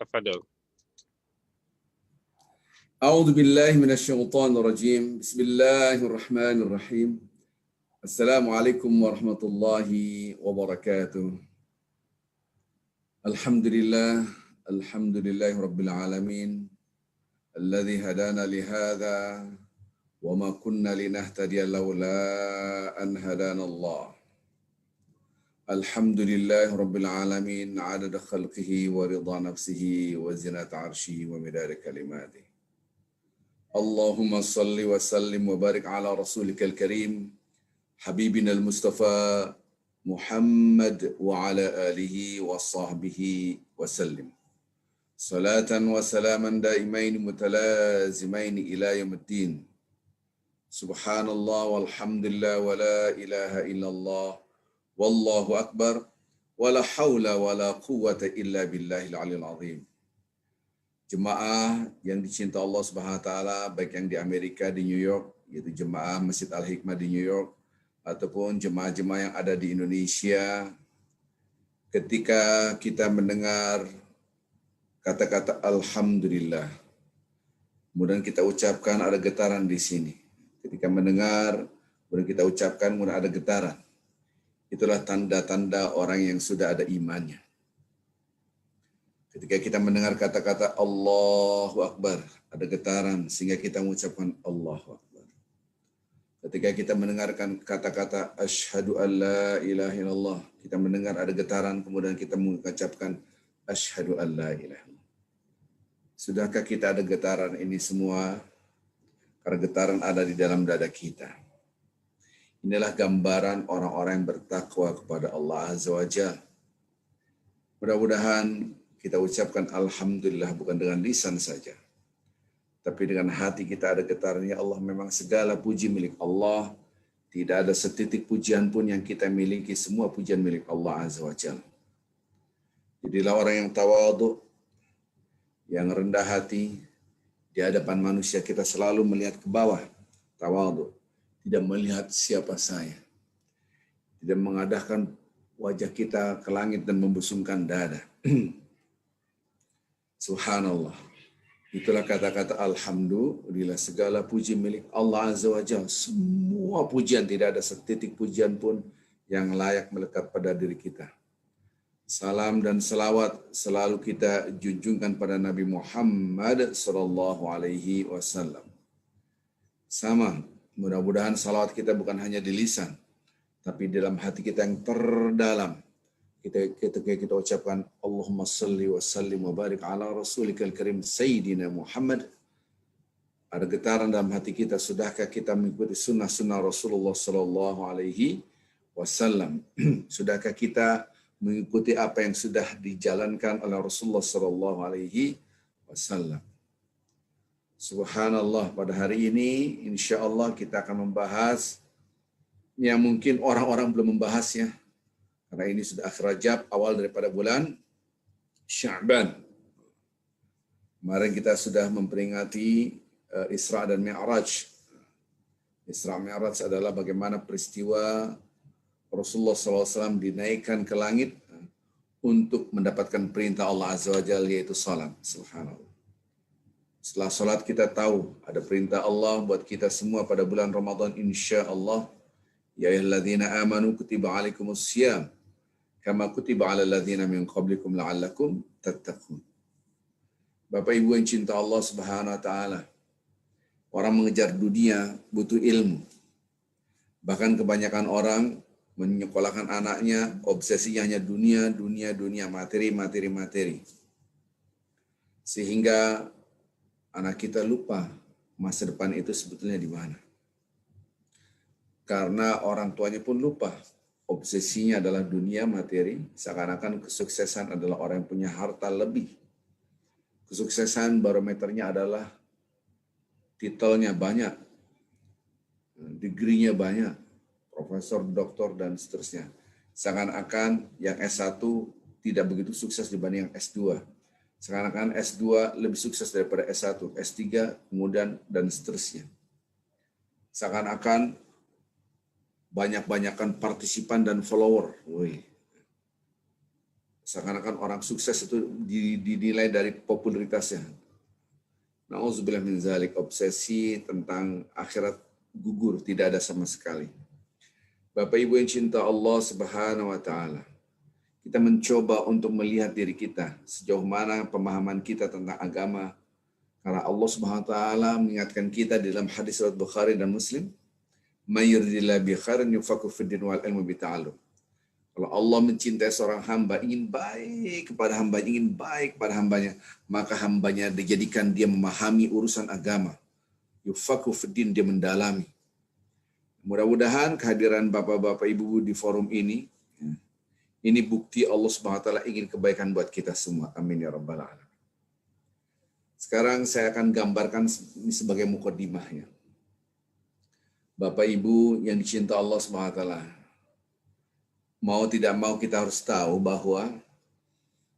تفضل. أعوذ بالله من الشيطان الرجيم. بسم الله الرحمن الرحيم. السلام عليكم ورحمة الله وبركاته. الحمد لله رب العالمين الذي هدانا لهذا وما كنا لنهتدي لولا أن هدانا الله. الحمد لله رب العالمين عدد خلقه ورضا نفسه وزنة عرشه ومداد كلماته. اللهم صل وسلم وبارك على رسولك الكريم حبيبنا المصطفى محمد وعلى آله وصحبه وسلم. صلاة وسلاما دائمين متلازمين إلى يوم الدين. سبحان الله والحمد لله ولا إله إلا الله والله أكبر ولا حول ولا قوة إلا بالله العلي العظيم. Jemaah yang dicinta Allah Subhanahu wa taala, baik yang di Amerika di New York, yaitu jemaah Masjid Al-Hikmah di New York, ataupun jemaah-jemaah yang ada di Indonesia, ketika kita mendengar kata-kata alhamdulillah, kemudian kita ucapkan ada getaran di sini. Ketika mendengar, kemudian kita ucapkan kemudian ada getaran. Itulah tanda-tanda orang yang sudah ada imannya. Ketika kita mendengar kata-kata Allahu Akbar, ada getaran sehingga kita mengucapkan Allahu Akbar. Ketika kita mendengarkan kata-kata Asyhadu an la ilaha illallah, kita mendengar ada getaran, kemudian kita mengucapkan Asyhadu an la ilaha illallah. Sudahkah kita ada getaran ini semua? Karena getaran ada di dalam dada kita. Inilah gambaran orang-orang yang bertakwa kepada Allah Azza wa Jalla. Mudah-mudahan kita ucapkan alhamdulillah bukan dengan lisan saja, tapi dengan hati kita ada getaran. Ya Allah, memang segala puji milik Allah. Tidak ada setitik pujian pun yang kita miliki, semua pujian milik Allah Azza wa Jalla. Jadilah orang yang tawadhu, yang rendah hati. Di hadapan manusia kita selalu melihat ke bawah, tawadhu. Tidak melihat siapa saya. Tidak mengadahkan wajah kita ke langit dan membusungkan dada. Subhanallah. Itulah kata-kata alhamdulillah, segala puji milik Allah Azza wa Jalla. Semua pujian, tidak ada setitik pujian pun yang layak melekat pada diri kita. Salam dan salawat selalu kita junjungkan pada Nabi Muhammad sallallahu alaihi wasallam. Sama, mudah-mudahan salawat kita bukan hanya di lisan, tapi dalam hati kita yang terdalam. Ketika kita ucapkan Allahumma salli wa sallim wa barik ala rasulikal karim Sayyidina Muhammad, ada getaran dalam hati kita. Sudahkah kita mengikuti sunnah-sunnah Rasulullah sallallahu alaihi wasallam? Sudahkah kita mengikuti apa yang sudah dijalankan oleh Rasulullah sallallahu alaihi wasallam? Subhanallah, pada hari ini insya Allah kita akan membahas yang mungkin orang-orang belum membahasnya. Karena ini sudah akhir Rajab, awal daripada bulan Sya'ban. Kemarin kita sudah memperingati Isra dan Mi'raj. Isra Mi'raj adalah bagaimana peristiwa Rasulullah SAW dinaikkan ke langit untuk mendapatkan perintah Allah Azza wa Jalla, yaitu salat. Subhanallah. Setelah salat kita tahu ada perintah Allah buat kita semua pada bulan Ramadan insya Allah. Ya ayyuhalladzina amanu kutiba alaikumus syiyam kama kutiba alal ladzina min qablikum la'allakum tattaqun. Bapak Ibu yang cinta Allah Subhanahu wa taala, orang mengejar dunia butuh ilmu. Bahkan kebanyakan orang menyekolahkan anaknya, obsesinya hanya dunia, materi. Sehingga anak kita lupa masa depan itu sebetulnya di mana. Karena orang tuanya pun lupa. Obsesinya adalah dunia, materi. Seakan-akan kesuksesan adalah orang yang punya harta lebih. Kesuksesan barometernya adalah titelnya banyak, degree-nya banyak, profesor, doktor, dan seterusnya. Seakan-akan yang S1 tidak begitu sukses dibanding yang S2. Seakan-akan S2 lebih sukses daripada S1, S3, kemudian, dan seterusnya. Seakan-akan banyak-banyakan partisipan dan follower. Seakan-akan orang sukses itu dinilai dari popularitasnya. Nauzubillah min zalik, obsesi tentang akhirat gugur, tidak ada sama sekali. Bapak Ibu yang cinta Allah Subhanahu wa taala, kita mencoba untuk melihat diri kita, sejauh mana pemahaman kita tentang agama. Karena Allah Subhanahu wa taala mengingatkan kita di dalam hadis riwayat Bukhari dan Muslim, "May yuridillahu bi khairin yufaqihu fid din wal ilmu bi ta'allum." Kalau Allah mencintai seorang hamba, ingin baik kepada hamba, ingin baik pada hambanya, maka hambanya dijadikan dia memahami urusan agama. Yufaqihu fid din, dia mendalami. Mudah-mudahan kehadiran bapak-bapak ibu di forum ini bukti Allah Subhanahu wa taala ingin kebaikan buat kita semua. Amin ya rabbal alamin. Sekarang saya akan gambarkan ini sebagai mukadimahnya. Bapak Ibu yang dicinta Allah Subhanahu wa taala, mau tidak mau kita harus tahu bahwa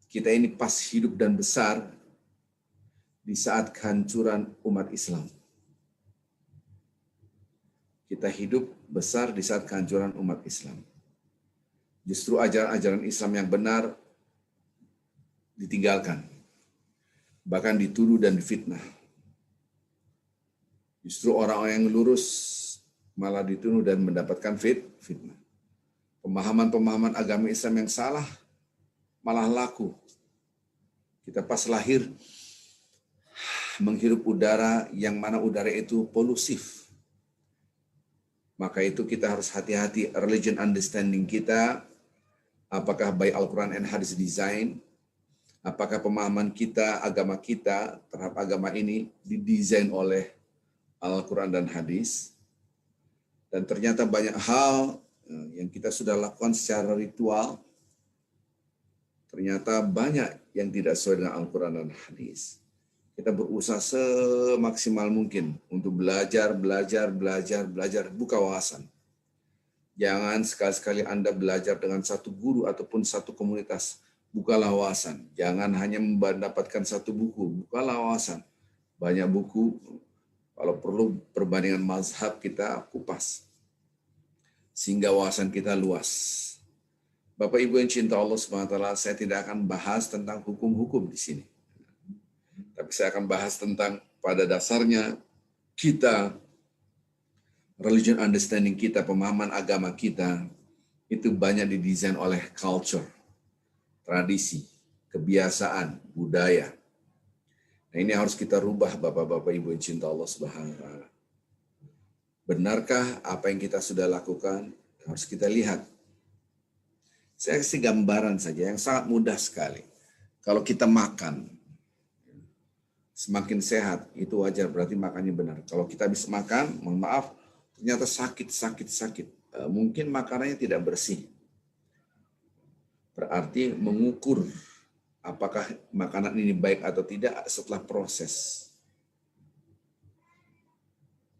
kita ini pas hidup dan besar di saat kehancuran umat Islam. Kita hidup besar di saat kehancuran umat Islam. Justru ajaran-ajaran Islam yang benar ditinggalkan, bahkan dituduh dan difitnah. Justru orang-orang yang lurus malah dituduh dan mendapatkan fitnah. Pemahaman-pemahaman agama Islam yang salah malah laku. Kita pas lahir menghirup udara yang mana udara itu polusif. Maka itu kita harus hati-hati religion understanding kita, apakah by Al-Quran and Hadis design, apakah pemahaman kita, agama kita terhadap agama ini didesain oleh Al-Quran dan Hadis. Dan ternyata banyak hal yang kita sudah lakukan secara ritual, ternyata banyak yang tidak sesuai dengan Al-Quran dan Hadis. Kita berusaha semaksimal mungkin untuk belajar, buka wawasan. Jangan sekali-sekali Anda belajar dengan satu guru ataupun satu komunitas. Bukalah wawasan. Jangan hanya mendapatkan satu buku, bukalah wawasan. Banyak buku, kalau perlu perbandingan mazhab kita kupas. Sehingga wawasan kita luas. Bapak Ibu yang cinta Allah SWT, saya tidak akan bahas tentang hukum-hukum di sini. Tapi saya akan bahas tentang pada dasarnya kita, religion understanding kita, pemahaman agama kita, itu banyak didesain oleh culture, tradisi, kebiasaan, budaya. Nah, ini harus kita rubah Bapak-Bapak Ibu yang cinta Allah Subhanahu wa taala. Benarkah apa yang kita sudah lakukan? Harus kita lihat. Saya kasih gambaran saja yang sangat mudah sekali. Kalau kita makan, semakin sehat, itu wajar, berarti makannya benar. Kalau kita habis makan, mohon maaf, ternyata sakit. Mungkin makanannya tidak bersih. Berarti mengukur apakah makanan ini baik atau tidak setelah proses.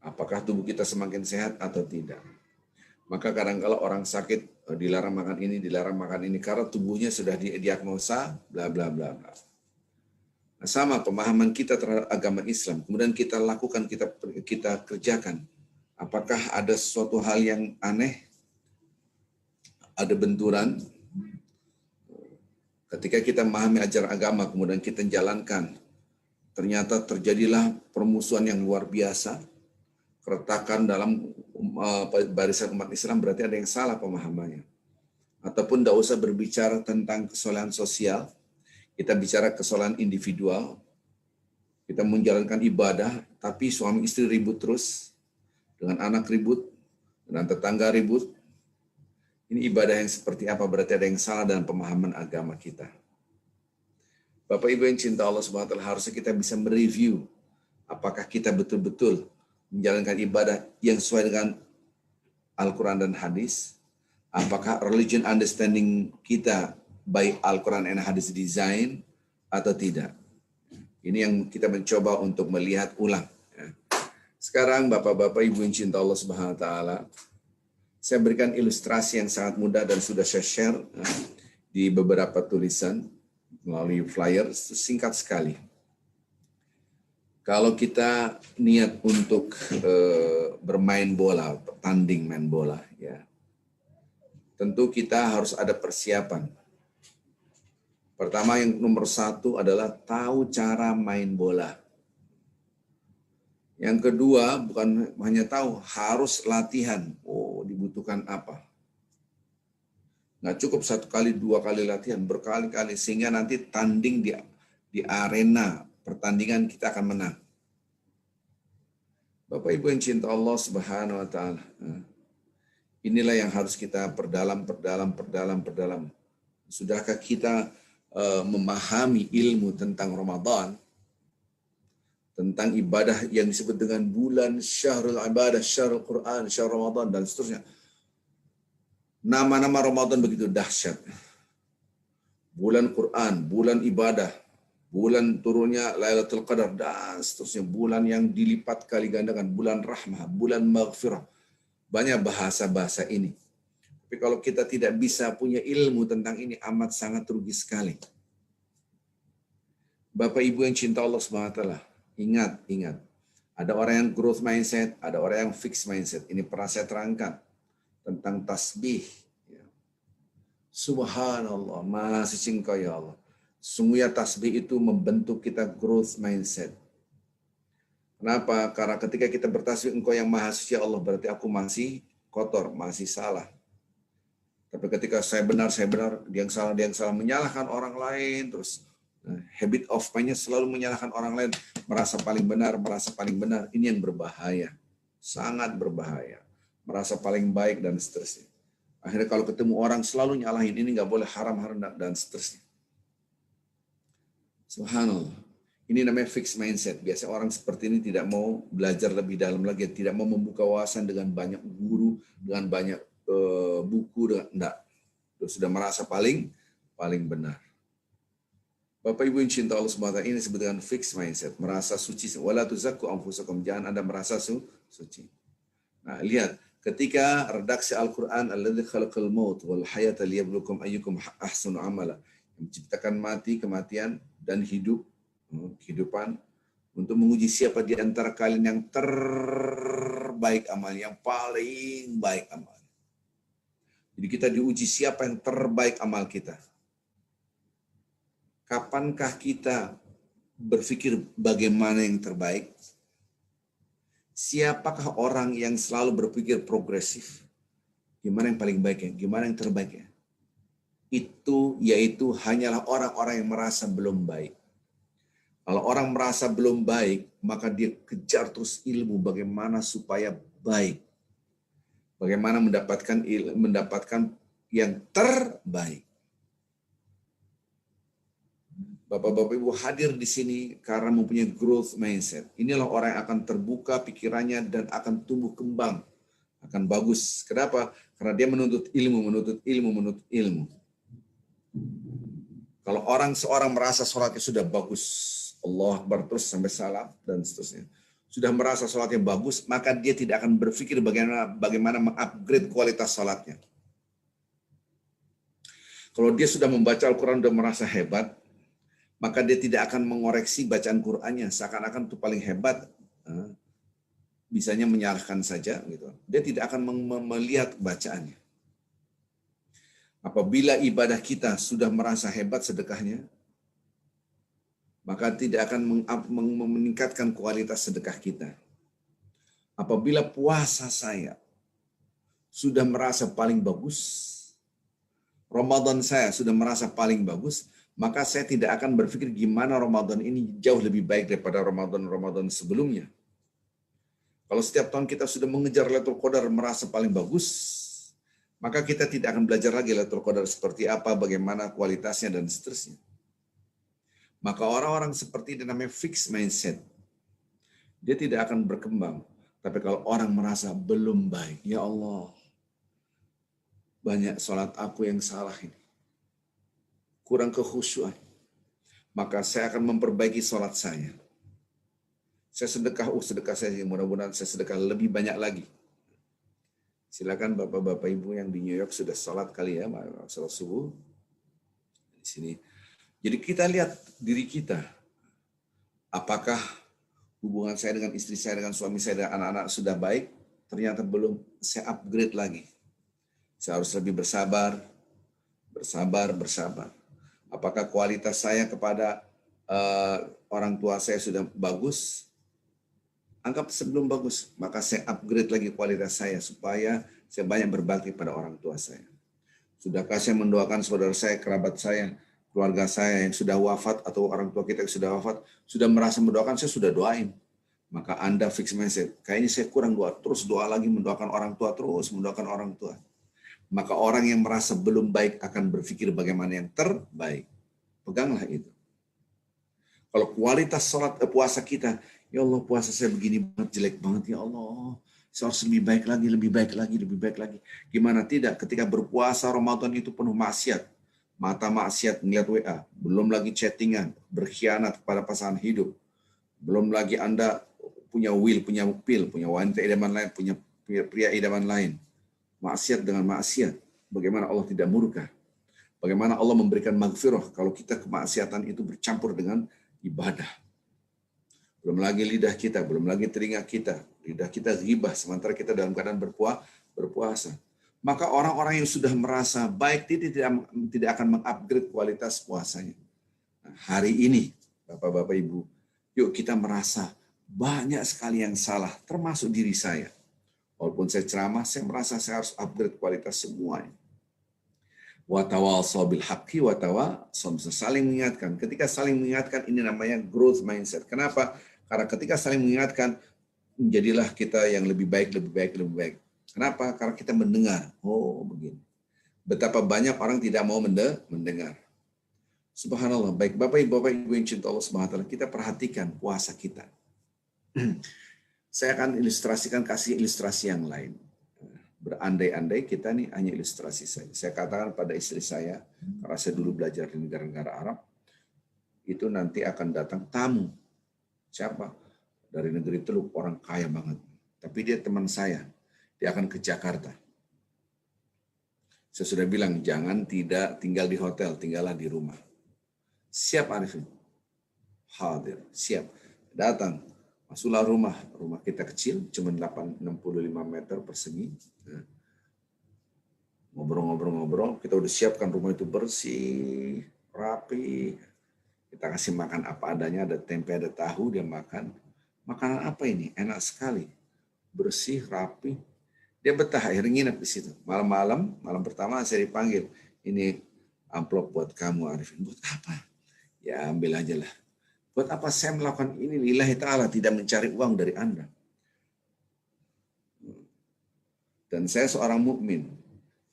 Apakah tubuh kita semakin sehat atau tidak. Maka kadang-kala orang sakit, dilarang makan ini, karena tubuhnya sudah didiagnosa, bla bla bla bla. Nah, sama pemahaman kita terhadap agama Islam, kemudian kita lakukan, kita kerjakan. Apakah ada sesuatu hal yang aneh? Ada benturan? Ketika kita memahami ajaran agama, kemudian kita jalankan, ternyata terjadilah permusuhan yang luar biasa, keretakan dalam barisan umat Islam, berarti ada yang salah pemahamannya. Ataupun tidak usah berbicara tentang kesalahan sosial, kita bicara kesalahan individual, kita menjalankan ibadah, tapi suami istri ribut terus, dengan anak ribut, dengan tetangga ribut. Ini ibadah yang seperti apa? Berarti ada yang salah dalam pemahaman agama kita. Bapak Ibu yang cinta Allah SWT, harusnya kita bisa mereview apakah kita betul-betul menjalankan ibadah yang sesuai dengan Al-Quran dan Hadis. Apakah religion understanding kita by Al-Quran and Hadis design atau tidak. Ini yang kita mencoba untuk melihat ulang. Sekarang Bapak-Bapak Ibu yang cinta Allah Subhanahu wa taala, saya berikan ilustrasi yang sangat mudah dan sudah saya share di beberapa tulisan melalui flyer, singkat sekali. Kalau kita niat untuk bermain bola, bertanding main bola, ya, tentu kita harus ada persiapan. Pertama, yang nomor satu adalah tahu cara main bola. Yang kedua, bukan hanya tahu, harus latihan. Oh, dibutuhkan apa? Nggak cukup 1 kali, 2 kali latihan, berkali-kali. Sehingga nanti tanding di arena pertandingan kita akan menang. Bapak Ibu yang cinta Allah Subhanahu wa Ta'ala. Inilah yang harus kita perdalam. Sudahkah kita memahami ilmu tentang Ramadan, tentang ibadah yang disebut dengan bulan syahrul ibadah, syahrul Quran, syahrul Ramadan, dan seterusnya. Nama-nama Ramadan begitu dahsyat. Bulan Quran, bulan ibadah, bulan turunnya Lailatul Qadar, dan seterusnya. Bulan yang dilipat kali gandakan, bulan rahmah, bulan maghfirah. Banyak bahasa-bahasa ini. Tapi kalau kita tidak bisa punya ilmu tentang ini, amat sangat rugi sekali. Bapak Ibu yang cinta Allah SWT, ingat. Ada orang yang growth mindset, ada orang yang fixed mindset. Ini pernah saya terangkan tentang tasbih. Subhanallah, Maha Suci Engkau ya Allah. Sungguhnya tasbih itu membentuk kita growth mindset. Kenapa? Karena ketika kita bertasbih, Engkau yang Maha Suci Allah, berarti aku masih kotor, masih salah. Tapi ketika saya benar, dia yang salah, menyalahkan orang lain, terus habit of mind-nya selalu menyalahkan orang lain, merasa paling benar. Ini yang berbahaya, sangat berbahaya. Merasa paling baik dan seterusnya. Akhirnya kalau ketemu orang selalu nyalahin, ini nggak boleh, haram dan seterusnya. Subhanallah. Ini namanya fixed mindset. Biasa orang seperti ini tidak mau belajar lebih dalam lagi, tidak mau membuka wawasan dengan banyak guru, dengan banyak buku, enggak. Sudah merasa paling benar. Bapak Ibu yang cinta Allah SWT, ini disebut dengan fixed mindset, merasa suci. Wala tuzakku anfusakum, jangan Anda merasa suci. Nah, lihat, ketika redaksi Al-Quran, alladzi khalaqal maut wal hayata liyabluwakum ayyukum ahsanu amala, menciptakan mati, kematian, dan kehidupan, untuk menguji siapa di antara kalian yang terbaik amal, yang paling baik amal. Jadi kita diuji siapa yang terbaik amal kita. Kapankah kita berpikir bagaimana yang terbaik? Siapakah orang yang selalu berpikir progresif? Gimana yang paling baik ya? Gimana yang terbaik ya? Itu yaitu hanyalah orang-orang yang merasa belum baik. Kalau orang merasa belum baik, maka dia kejar terus ilmu bagaimana supaya baik. Bagaimana mendapatkan yang terbaik. Bapak-bapak Ibu hadir di sini karena mempunyai growth mindset. Inilah orang yang akan terbuka pikirannya dan akan tumbuh kembang. Akan bagus. Kenapa? Karena dia menuntut ilmu. Kalau seorang merasa sholatnya sudah bagus, Allah Akbar terus sampai salam dan seterusnya. Sudah merasa sholatnya bagus, maka dia tidak akan berpikir bagaimana mengupgrade kualitas sholatnya. Kalau dia sudah membaca Al-Quran dan merasa hebat, maka dia tidak akan mengoreksi bacaan Qur'annya, seakan-akan itu paling hebat, bisanya menyalahkan saja, gitu. Dia tidak akan melihat bacaannya. Apabila ibadah kita sudah merasa hebat sedekahnya, maka tidak akan meningkatkan kualitas sedekah kita. Apabila puasa saya sudah merasa paling bagus, Ramadan saya sudah merasa paling bagus, maka saya tidak akan berpikir gimana Ramadan ini jauh lebih baik daripada Ramadan sebelumnya. Kalau setiap tahun kita sudah mengejar Lailatul Qadar merasa paling bagus, maka kita tidak akan belajar lagi Lailatul Qadar seperti apa, bagaimana kualitasnya, dan seterusnya. Maka orang-orang seperti ini namanya fixed mindset. Dia tidak akan berkembang. Tapi kalau orang merasa belum baik, ya Allah, banyak sholat aku yang salah ini. Kurang kekhusyuan, maka saya akan memperbaiki sholat saya. Saya sedekah saya, mudah-mudahan saya sedekah lebih banyak lagi. Silakan Bapak-bapak Ibu yang di New York sudah sholat kali ya, sholat subuh di sini. Jadi kita lihat diri kita, apakah hubungan saya dengan istri saya, dengan suami saya, dan anak-anak sudah baik? Ternyata belum, saya upgrade lagi. Saya harus lebih bersabar. Apakah kualitas saya kepada orang tua saya sudah bagus? Anggap sebelum bagus, maka saya upgrade lagi kualitas saya supaya saya banyak berbakti pada orang tua saya. Sudahkah saya mendoakan saudara saya, kerabat saya, keluarga saya yang sudah wafat atau orang tua kita yang sudah wafat, sudah merasa mendoakan, saya sudah doain. Maka Anda fix mindset, kayaknya saya kurang doa, terus doa lagi mendoakan orang tua, terus mendoakan orang tua. Maka orang yang merasa belum baik akan berpikir bagaimana yang terbaik. Peganglah itu. Kalau kualitas sholat puasa kita, ya Allah puasa saya begini banget, jelek banget ya Allah. Saya harus lebih baik lagi, lebih baik lagi, lebih baik lagi. Gimana tidak ketika berpuasa Ramadan itu penuh maksiat. Mata maksiat melihat WA, belum lagi chattingan, berkhianat kepada pasangan hidup. Belum lagi Anda punya will, punya pil, punya wanita idaman lain, punya pria idaman lain. Maksiat dengan maksiat. Bagaimana Allah tidak murka? Bagaimana Allah memberikan maghfirah kalau kita kemaksiatan itu bercampur dengan ibadah. Belum lagi lidah kita, belum lagi telinga kita. Lidah kita ghibah sementara kita dalam keadaan berpuasa. Maka orang-orang yang sudah merasa baik tidak akan mengupgrade kualitas puasanya. Nah, hari ini, Bapak-Bapak Ibu, yuk kita merasa banyak sekali yang salah, termasuk diri saya. Walaupun saya ceramah, saya merasa saya harus upgrade kualitas semuanya. Watawasau bil haqqi watawasau, saling mengingatkan. Ketika saling mengingatkan, ini namanya growth mindset. Kenapa? Karena ketika saling mengingatkan, menjadilah kita yang lebih baik, lebih baik, lebih baik. Kenapa? Karena kita mendengar. Oh, begini. Betapa banyak orang tidak mau mendengar. Subhanallah. Baik Bapak Ibu yang cinta Allah Subhanahu wa taala, kita perhatikan puasa kita. Saya akan kasih ilustrasi yang lain. Berandai-andai kita nih hanya ilustrasi saja. Saya katakan pada istri saya, karena saya dulu belajar di negara-negara Arab, itu nanti akan datang tamu. Siapa? Dari negeri Teluk, orang kaya banget. Tapi dia teman saya. Dia akan ke Jakarta. Saya sudah bilang, jangan tidak tinggal di hotel, tinggallah di rumah. Siap Arifin? Hadir, siap. Datang. Masuklah rumah kita kecil, cuma 65 meter persegi. Ngobrol-ngobrol, kita udah siapkan rumah itu bersih, rapi. Kita kasih makan apa adanya, ada tempe, ada tahu, dia makan. Makanan apa ini? Enak sekali. Bersih, rapi. Dia betah, akhirnya nginep di situ. Malam pertama saya dipanggil. Ini amplop buat kamu Arifin. Buat apa? Ya ambil aja lah. Buat apa saya melakukan ini lillahi ta'ala, tidak mencari uang dari Anda. Dan saya seorang mukmin.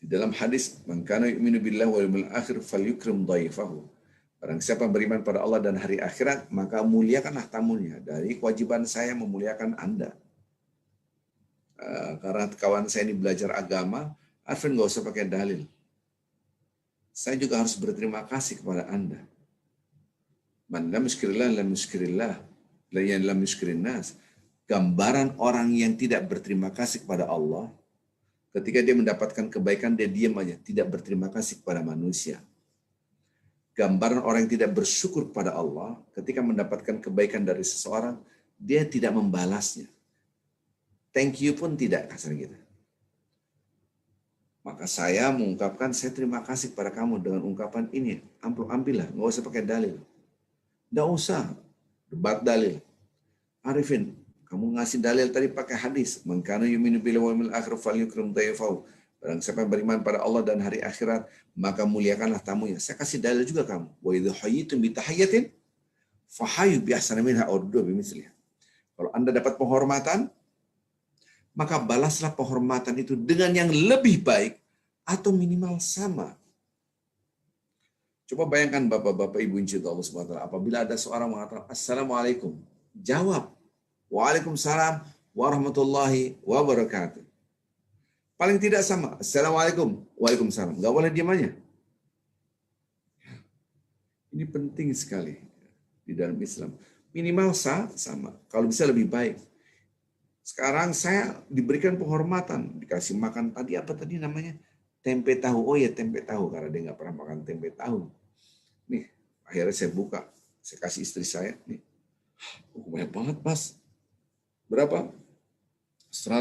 Di dalam hadis, man kana yu'minu billahi wal yawmil akhir falyukrim dhaifahu. Barang siapa beriman pada Allah dan hari akhirat, maka muliakanlah tamunya. Dari kewajiban saya memuliakan Anda. Karena kawan saya ini belajar agama, Arvin nggak usah pakai dalil. Saya juga harus berterima kasih kepada Anda. Man lam yuskirillah lam yuskirillah, lam yuskirin nas. Gambaran orang yang tidak berterima kasih kepada Allah, ketika dia mendapatkan kebaikan, dia diam aja, tidak berterima kasih kepada manusia. Gambaran orang yang tidak bersyukur kepada Allah, ketika mendapatkan kebaikan dari seseorang, dia tidak membalasnya. Thank you pun tidak, kasar gitu. Maka saya mengungkapkan, saya terima kasih kepada kamu dengan ungkapan ini. Ambillah, nggak usah pakai dalil. Nggak usah debat dalil. Arifin, kamu ngasih dalil tadi pakai hadis. Man kana yu'minu billahi wal yawmil akhir falyukrim dhaifahu. Barang siapa yang beriman pada Allah dan hari akhirat, maka muliakanlah tamunya. Saya kasih dalil juga kamu. Wa idza hayyitum bi tahiyyatin fahayyu bi ahsani minha aw ruddu bi mithliha. Kalau Anda dapat penghormatan, maka balaslah penghormatan itu dengan yang lebih baik atau minimal sama. Coba bayangkan Bapak-Bapak Ibu yang cinta Allah Subhanahu wa taala, apabila ada seorang mengatakan Assalamualaikum, jawab Waalaikumsalam warahmatullahi wabarakatuh. Paling tidak sama. Assalamualaikum. Waalaikumsalam. Nggak boleh diam aja. Ini penting sekali di dalam Islam. Minimal sama. Kalau bisa lebih baik. Sekarang saya diberikan penghormatan. Dikasih makan tadi, apa tadi namanya? Tempe tahu. Oh ya tempe tahu. Karena dia nggak pernah makan tempe tahu. Nih, akhirnya saya buka. Saya kasih istri saya. Nih. Oh, banyak banget, Mas. Berapa? $100.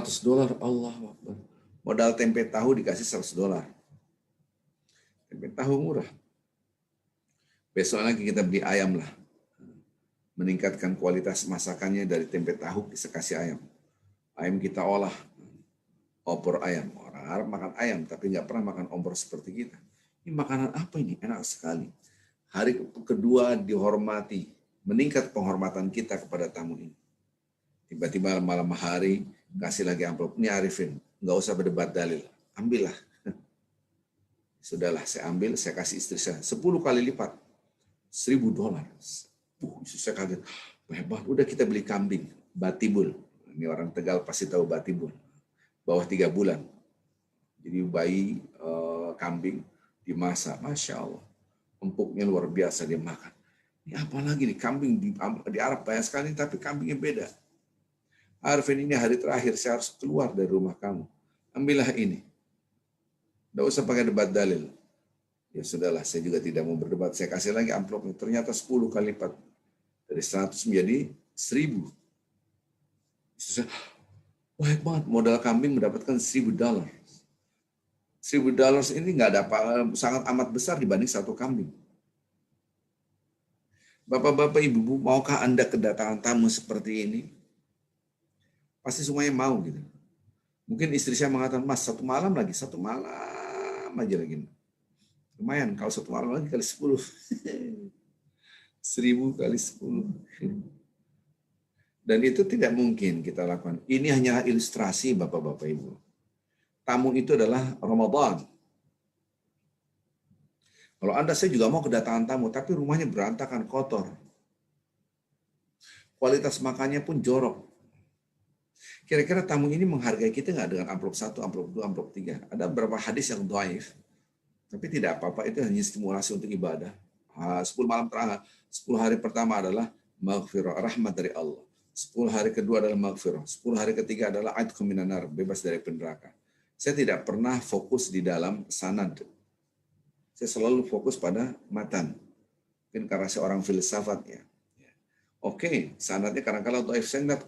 Allah Akbar. Modal tempe tahu dikasih $100. Tempe tahu murah. Besok lagi kita beli ayam lah. Meningkatkan kualitas masakannya dari tempe tahu bisa kasih ayam. Ayam kita olah, opor ayam. Orang Arab makan ayam tapi nggak pernah makan opor seperti kita. Ini makanan apa ini? Enak sekali. Hari kedua dihormati, meningkat penghormatan kita kepada tamu ini. Tiba-tiba malam hari kasih lagi amplop. Ini Arifin, nggak usah berdebat dalil, ambillah. Sudahlah, saya ambil, saya kasih istri saya 10 kali lipat, $1.000. Saya kaget, hebat. Udah kita beli kambing, batibul. Ini orang Tegal pasti tahu batibul. Bawah 3 bulan. Jadi bayi kambing dimasak, Masya Allah. Empuknya luar biasa dia makan. Ini apa lagi nih, kambing di Arab banyak sekali, tapi kambingnya beda. Arifin, ini hari terakhir, saya harus keluar dari rumah kamu. Ambillah ini. Nggak usah pakai debat dalil. Ya sudahlah, saya juga tidak mau berdebat. Saya kasih lagi amplopnya. Ternyata 10 kali lipat. Dari 100 menjadi 1.000. Wah, banget. Modal kambing mendapatkan $1.000. $1.000 ini nggak dapat, sangat amat besar dibanding satu kambing. Bapak-bapak, ibu-ibu, maukah Anda kedatangan tamu seperti ini? Pasti semuanya mau gitu. Mungkin istri saya mengatakan, Mas, 1 malam lagi, 1 malam aja lagi. Lumayan, kalau 1 malam lagi kali 10. 1.000 kali 10. Dan itu tidak mungkin kita lakukan. Ini hanya ilustrasi Bapak-bapak Ibu. Tamu itu adalah Ramadan. Kalau Anda, saya juga mau kedatangan tamu, tapi rumahnya berantakan, kotor. Kualitas makannya pun jorok. Kira-kira tamu ini menghargai kita nggak dengan amplop 1, amplop 2, amplop 3? Ada beberapa hadis yang dhaif, tapi tidak apa-apa, itu hanya stimulasi untuk ibadah. 10 malam terakhir, 10 hari pertama adalah maghfirah, rahmat dari Allah. 10 hari kedua adalah maghfirah. 10 hari ketiga adalah aidkum minan nar, bebas dari neraka. Saya tidak pernah fokus di dalam sanad. Saya selalu fokus pada matan. Mungkin karena saya orang filsafat ya. Oke, sanadnya kadang-kadang dhaif, saya lihat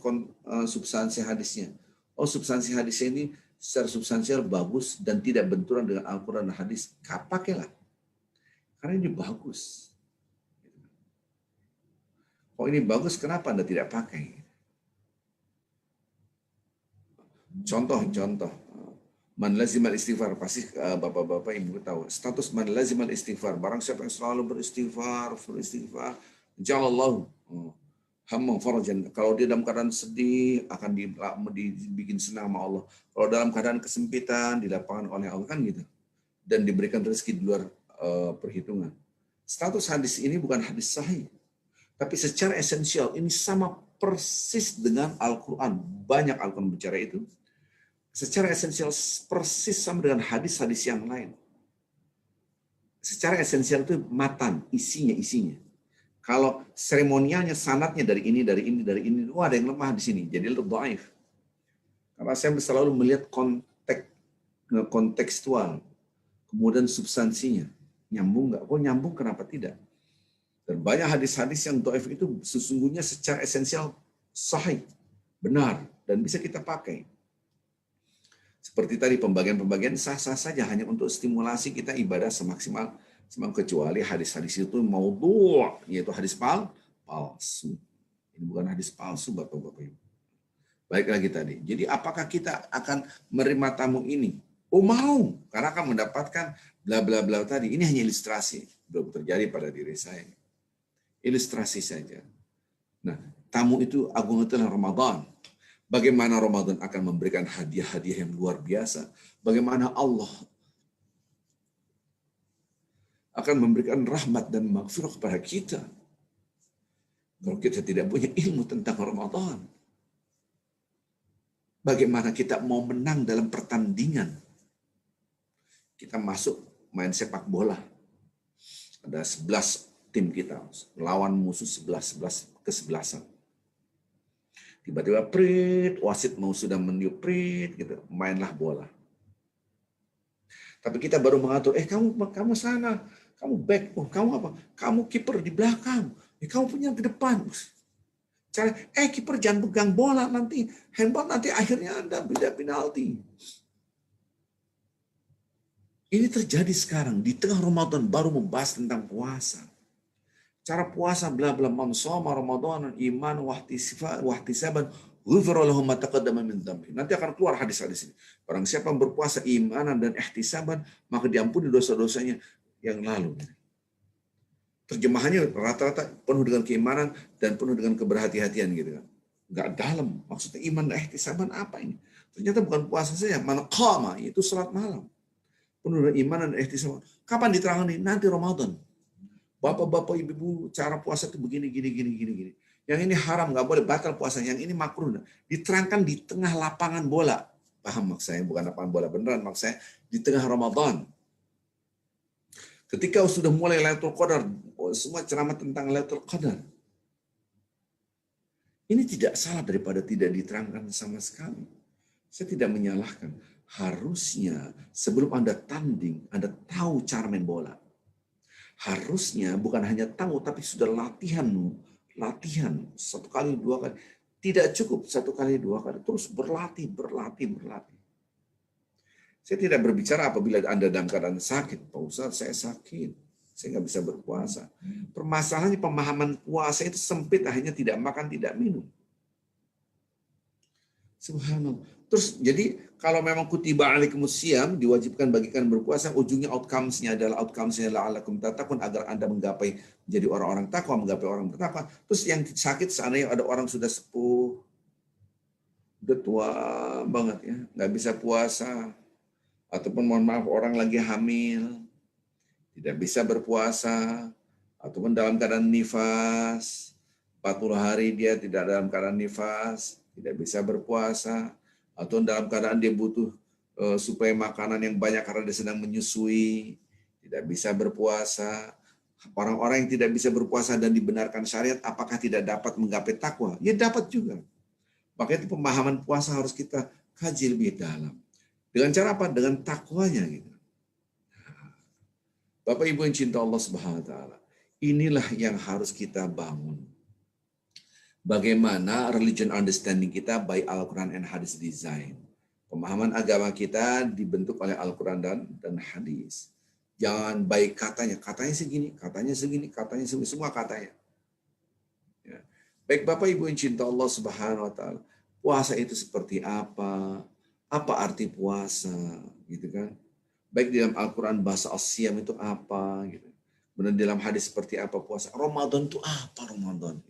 substansi hadisnya. Oh, substansi hadisnya ini secara substansial bagus dan tidak benturan dengan Al-Quran dan hadis. Pakailah. Karena ini bagus. Oh, ini bagus, kenapa Anda tidak pakai? Contoh. Man lazimal istighfar, pasti bapak-bapak ibu tahu. Status man lazimal istighfar, barang siapa yang selalu beristighfar, insyaallah hamma farajan. Kalau dia dalam keadaan sedih akan dibikin senang sama Allah. Kalau dalam keadaan kesempitan dilapangkan oleh Allah, kan gitu. Dan diberikan rezeki di luar perhitungan. Status hadis ini bukan hadis sahih, tapi secara esensial ini sama persis dengan Al-Quran. Banyak Al-Quran bicara itu. Secara esensial persis sama dengan hadis-hadis yang lain. Secara esensial itu matan, isinya. Kalau seremonialnya, sanadnya dari ini, wah ada yang lemah di sini, jadi lebih dhaif. Karena saya selalu melihat kontekstual, kemudian substansinya. Nyambung nggak? Kok nyambung, kenapa tidak? Dan banyak hadis-hadis yang dhaif itu sesungguhnya secara esensial sahih, benar, dan bisa kita pakai. Seperti tadi pembagian-pembagian sah-sah saja hanya untuk stimulasi kita ibadah semaksimal kecuali hadis-hadis itu maudhu', yaitu hadis palsu. Ini bukan hadis palsu Bapak-bapak Ibu. Baik lagi tadi. Jadi apakah kita akan menerima tamu ini? Oh mau, karena akan mendapatkan bla bla bla tadi. Ini hanya ilustrasi, belum terjadi pada diri saya. Ilustrasi saja. Nah, tamu itu agung itu adalah Ramadan. Bagaimana Ramadan akan memberikan hadiah-hadiah yang luar biasa. Bagaimana Allah akan memberikan rahmat dan maghfirah kepada kita. Kalau kita tidak punya ilmu tentang Ramadan. Bagaimana kita mau menang dalam pertandingan. Kita masuk main sepak bola. Ada 11 tim kita. Lawan musuh 11 ke 11. Tiba-tiba prit, wasit mau sudah meniup prit, gitu, mainlah bola. Tapi kita baru mengatur, kamu sana, kamu back, kamu apa? Kamu kiper di belakang, kamu punya ke depan. Cara, kiper jangan pegang bola nanti, handball nanti akhirnya Anda beda penalti. Ini terjadi sekarang di tengah Ramadan baru membahas tentang puasa. Cara puasa bla bla, man shoma Ramadan iman wahtisaban ghufira lahu ma taqaddama min dhanbi. Nanti akan keluar hadis-hadis ini. Barang siapa yang berpuasa imanan dan ihtisaban, maka diampuni dosa-dosanya yang lalu. Terjemahannya rata-rata penuh dengan keimanan dan penuh dengan keberhati-hatian gitu kan. Enggak dalam. Maksudnya iman dan ihtisaban apa ini? Ternyata bukan puasa saja, man qama itu salat malam. Penuh dengan iman dan ihtisaban. Kapan diterangkan ini? Nanti Ramadan. Bapak-bapak, ibu-ibu, cara puasa itu begini, gini. Yang ini haram, nggak boleh, batal puasa. Yang ini makruh. Diterangkan di tengah lapangan bola. Paham maksud saya? Bukan lapangan bola beneran, maksud saya di tengah Ramadan. Ketika sudah mulai Lailatul Qadar, semua ceramah tentang Lailatul Qadar. Ini tidak salah daripada tidak diterangkan sama sekali. Saya tidak menyalahkan. Harusnya sebelum Anda tanding, Anda tahu cara main bola. Harusnya bukan hanya tahu, tapi sudah latihan. Satu kali, dua kali. Tidak cukup satu kali, dua kali. Terus berlatih. Saya tidak berbicara apabila Anda dalam keadaan sakit. Pak Ustaz, saya sakit. Saya nggak bisa berpuasa. Permasalahannya pemahaman puasa itu sempit, akhirnya tidak makan, tidak minum. Subhanallah. Terus jadi kalau memang kutiba alaikumus syiyam, diwajibkan bagikan berpuasa, ujungnya outcomes-nya adalah la'allakum tattaqun, agar Anda menggapai jadi orang-orang takwa, menggapai orang bertakwa. Terus yang sakit seandainya ada orang sudah sepuh, udah tua banget ya, nggak bisa puasa, ataupun mohon maaf orang lagi hamil, tidak bisa berpuasa, ataupun dalam keadaan nifas, 40 hari dia tidak dalam keadaan nifas, tidak bisa berpuasa, atau dalam keadaan dia butuh supaya makanan yang banyak karena dia sedang menyusui, tidak bisa berpuasa. Orang-orang yang tidak bisa berpuasa dan dibenarkan syariat, apakah tidak dapat menggapai takwa? Ya dapat juga. Maka itu pemahaman puasa harus kita kaji lebih dalam. Dengan cara apa? Dengan takwanya gitu. Bapak Ibu yang cinta Allah Subhanahu wa taala, inilah yang harus kita bangun. Bagaimana religion understanding kita by Al-Quran and Hadis design. Pemahaman agama kita dibentuk oleh Al-Quran dan Hadis. Jangan baik katanya segini, katanya segini, semua katanya. Ya. Baik Bapak Ibu yang cinta Allah Subhanahu wa taala, puasa itu seperti apa? Apa arti puasa? Gitu kan? Baik di dalam Al-Quran bahasa as-siyam itu apa? Gitu. Kemudian dalam hadis seperti apa puasa? Ramadan itu apa Ramadan?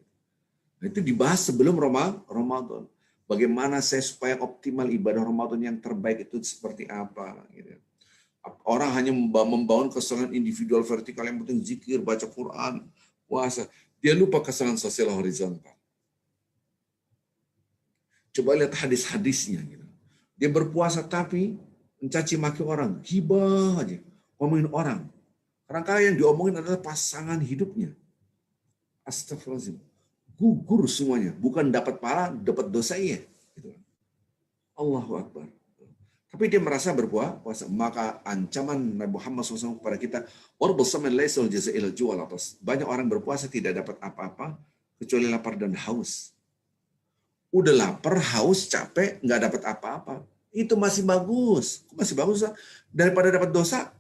Itu dibahas sebelum Ramadan. Bagaimana saya supaya optimal ibadah Ramadan yang terbaik itu seperti apa? Gitu. Orang hanya membangun kesalahan individual vertikal, yang penting zikir, baca Quran, puasa. Dia lupa kesalahan sosial horizontal. Coba lihat hadis-hadisnya. Gitu. Dia berpuasa tapi mencaci maki orang, hibah aja, ngomongin orang. Kadang-kadang yang diomongin adalah pasangan hidupnya. Astagfirullahaladzim. Gugur semuanya, bukan dapat pahala, dapat dosa iya. Gitu. Allahu Akbar. Tapi dia merasa berpuasa, maka ancaman Nabi Muhammad SAW kepada kita, banyak orang berpuasa tidak dapat apa-apa kecuali lapar dan haus. Udah lapar, haus, capek, nggak dapat apa-apa. Itu masih bagus. Masih bagus daripada dapat dosa.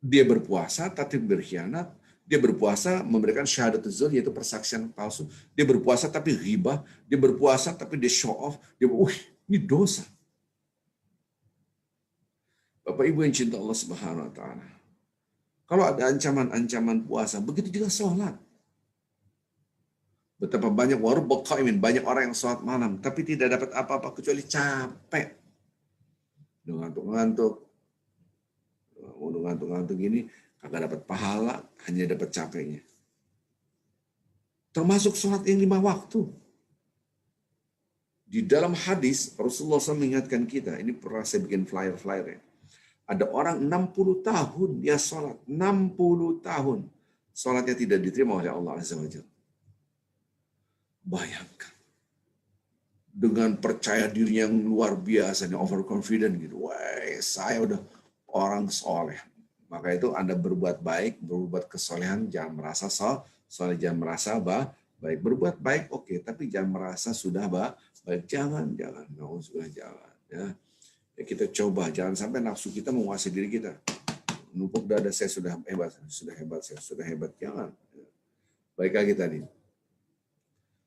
Dia berpuasa tapi berkhianat. Dia berpuasa memberikan syahadat zur, yaitu persaksian palsu. Dia berpuasa tapi ghibah. Dia berpuasa tapi dia show off. Dia, ini dosa. Bapak Ibu yang cinta Allah Subhanahu wa taala. Kalau ada ancaman-ancaman puasa, begitu juga sholat. Betapa banyak warubba qaimin, banyak orang yang sholat malam tapi tidak dapat apa-apa kecuali capek. Ngantuk-ngantuk gini, kagak dapat pahala, hanya dapat capeknya. Termasuk sholat yang 5 waktu. Di dalam hadis, Rasulullah SAW mengingatkan kita, ini pernah saya bikin flyer-flyer ya. Ada orang 60 tahun dia sholat, 60 tahun. Sholatnya tidak diterima oleh Allah Azza wa Jalla. Bayangkan. Dengan percaya diri yang luar biasa, overconfident gitu. Wah, saya udah orang soleh. Maka itu Anda berbuat baik, berbuat kesolehan, jangan merasa soleh, jangan merasa baik. Berbuat baik oke, tapi jangan merasa sudah baik. Jangan. Sudah jangan. Ya. Kita coba, jangan sampai nafsu kita menguasai diri kita. Numpuk dada saya sudah hebat, saya sudah hebat. Jangan. Baik lagi tadi.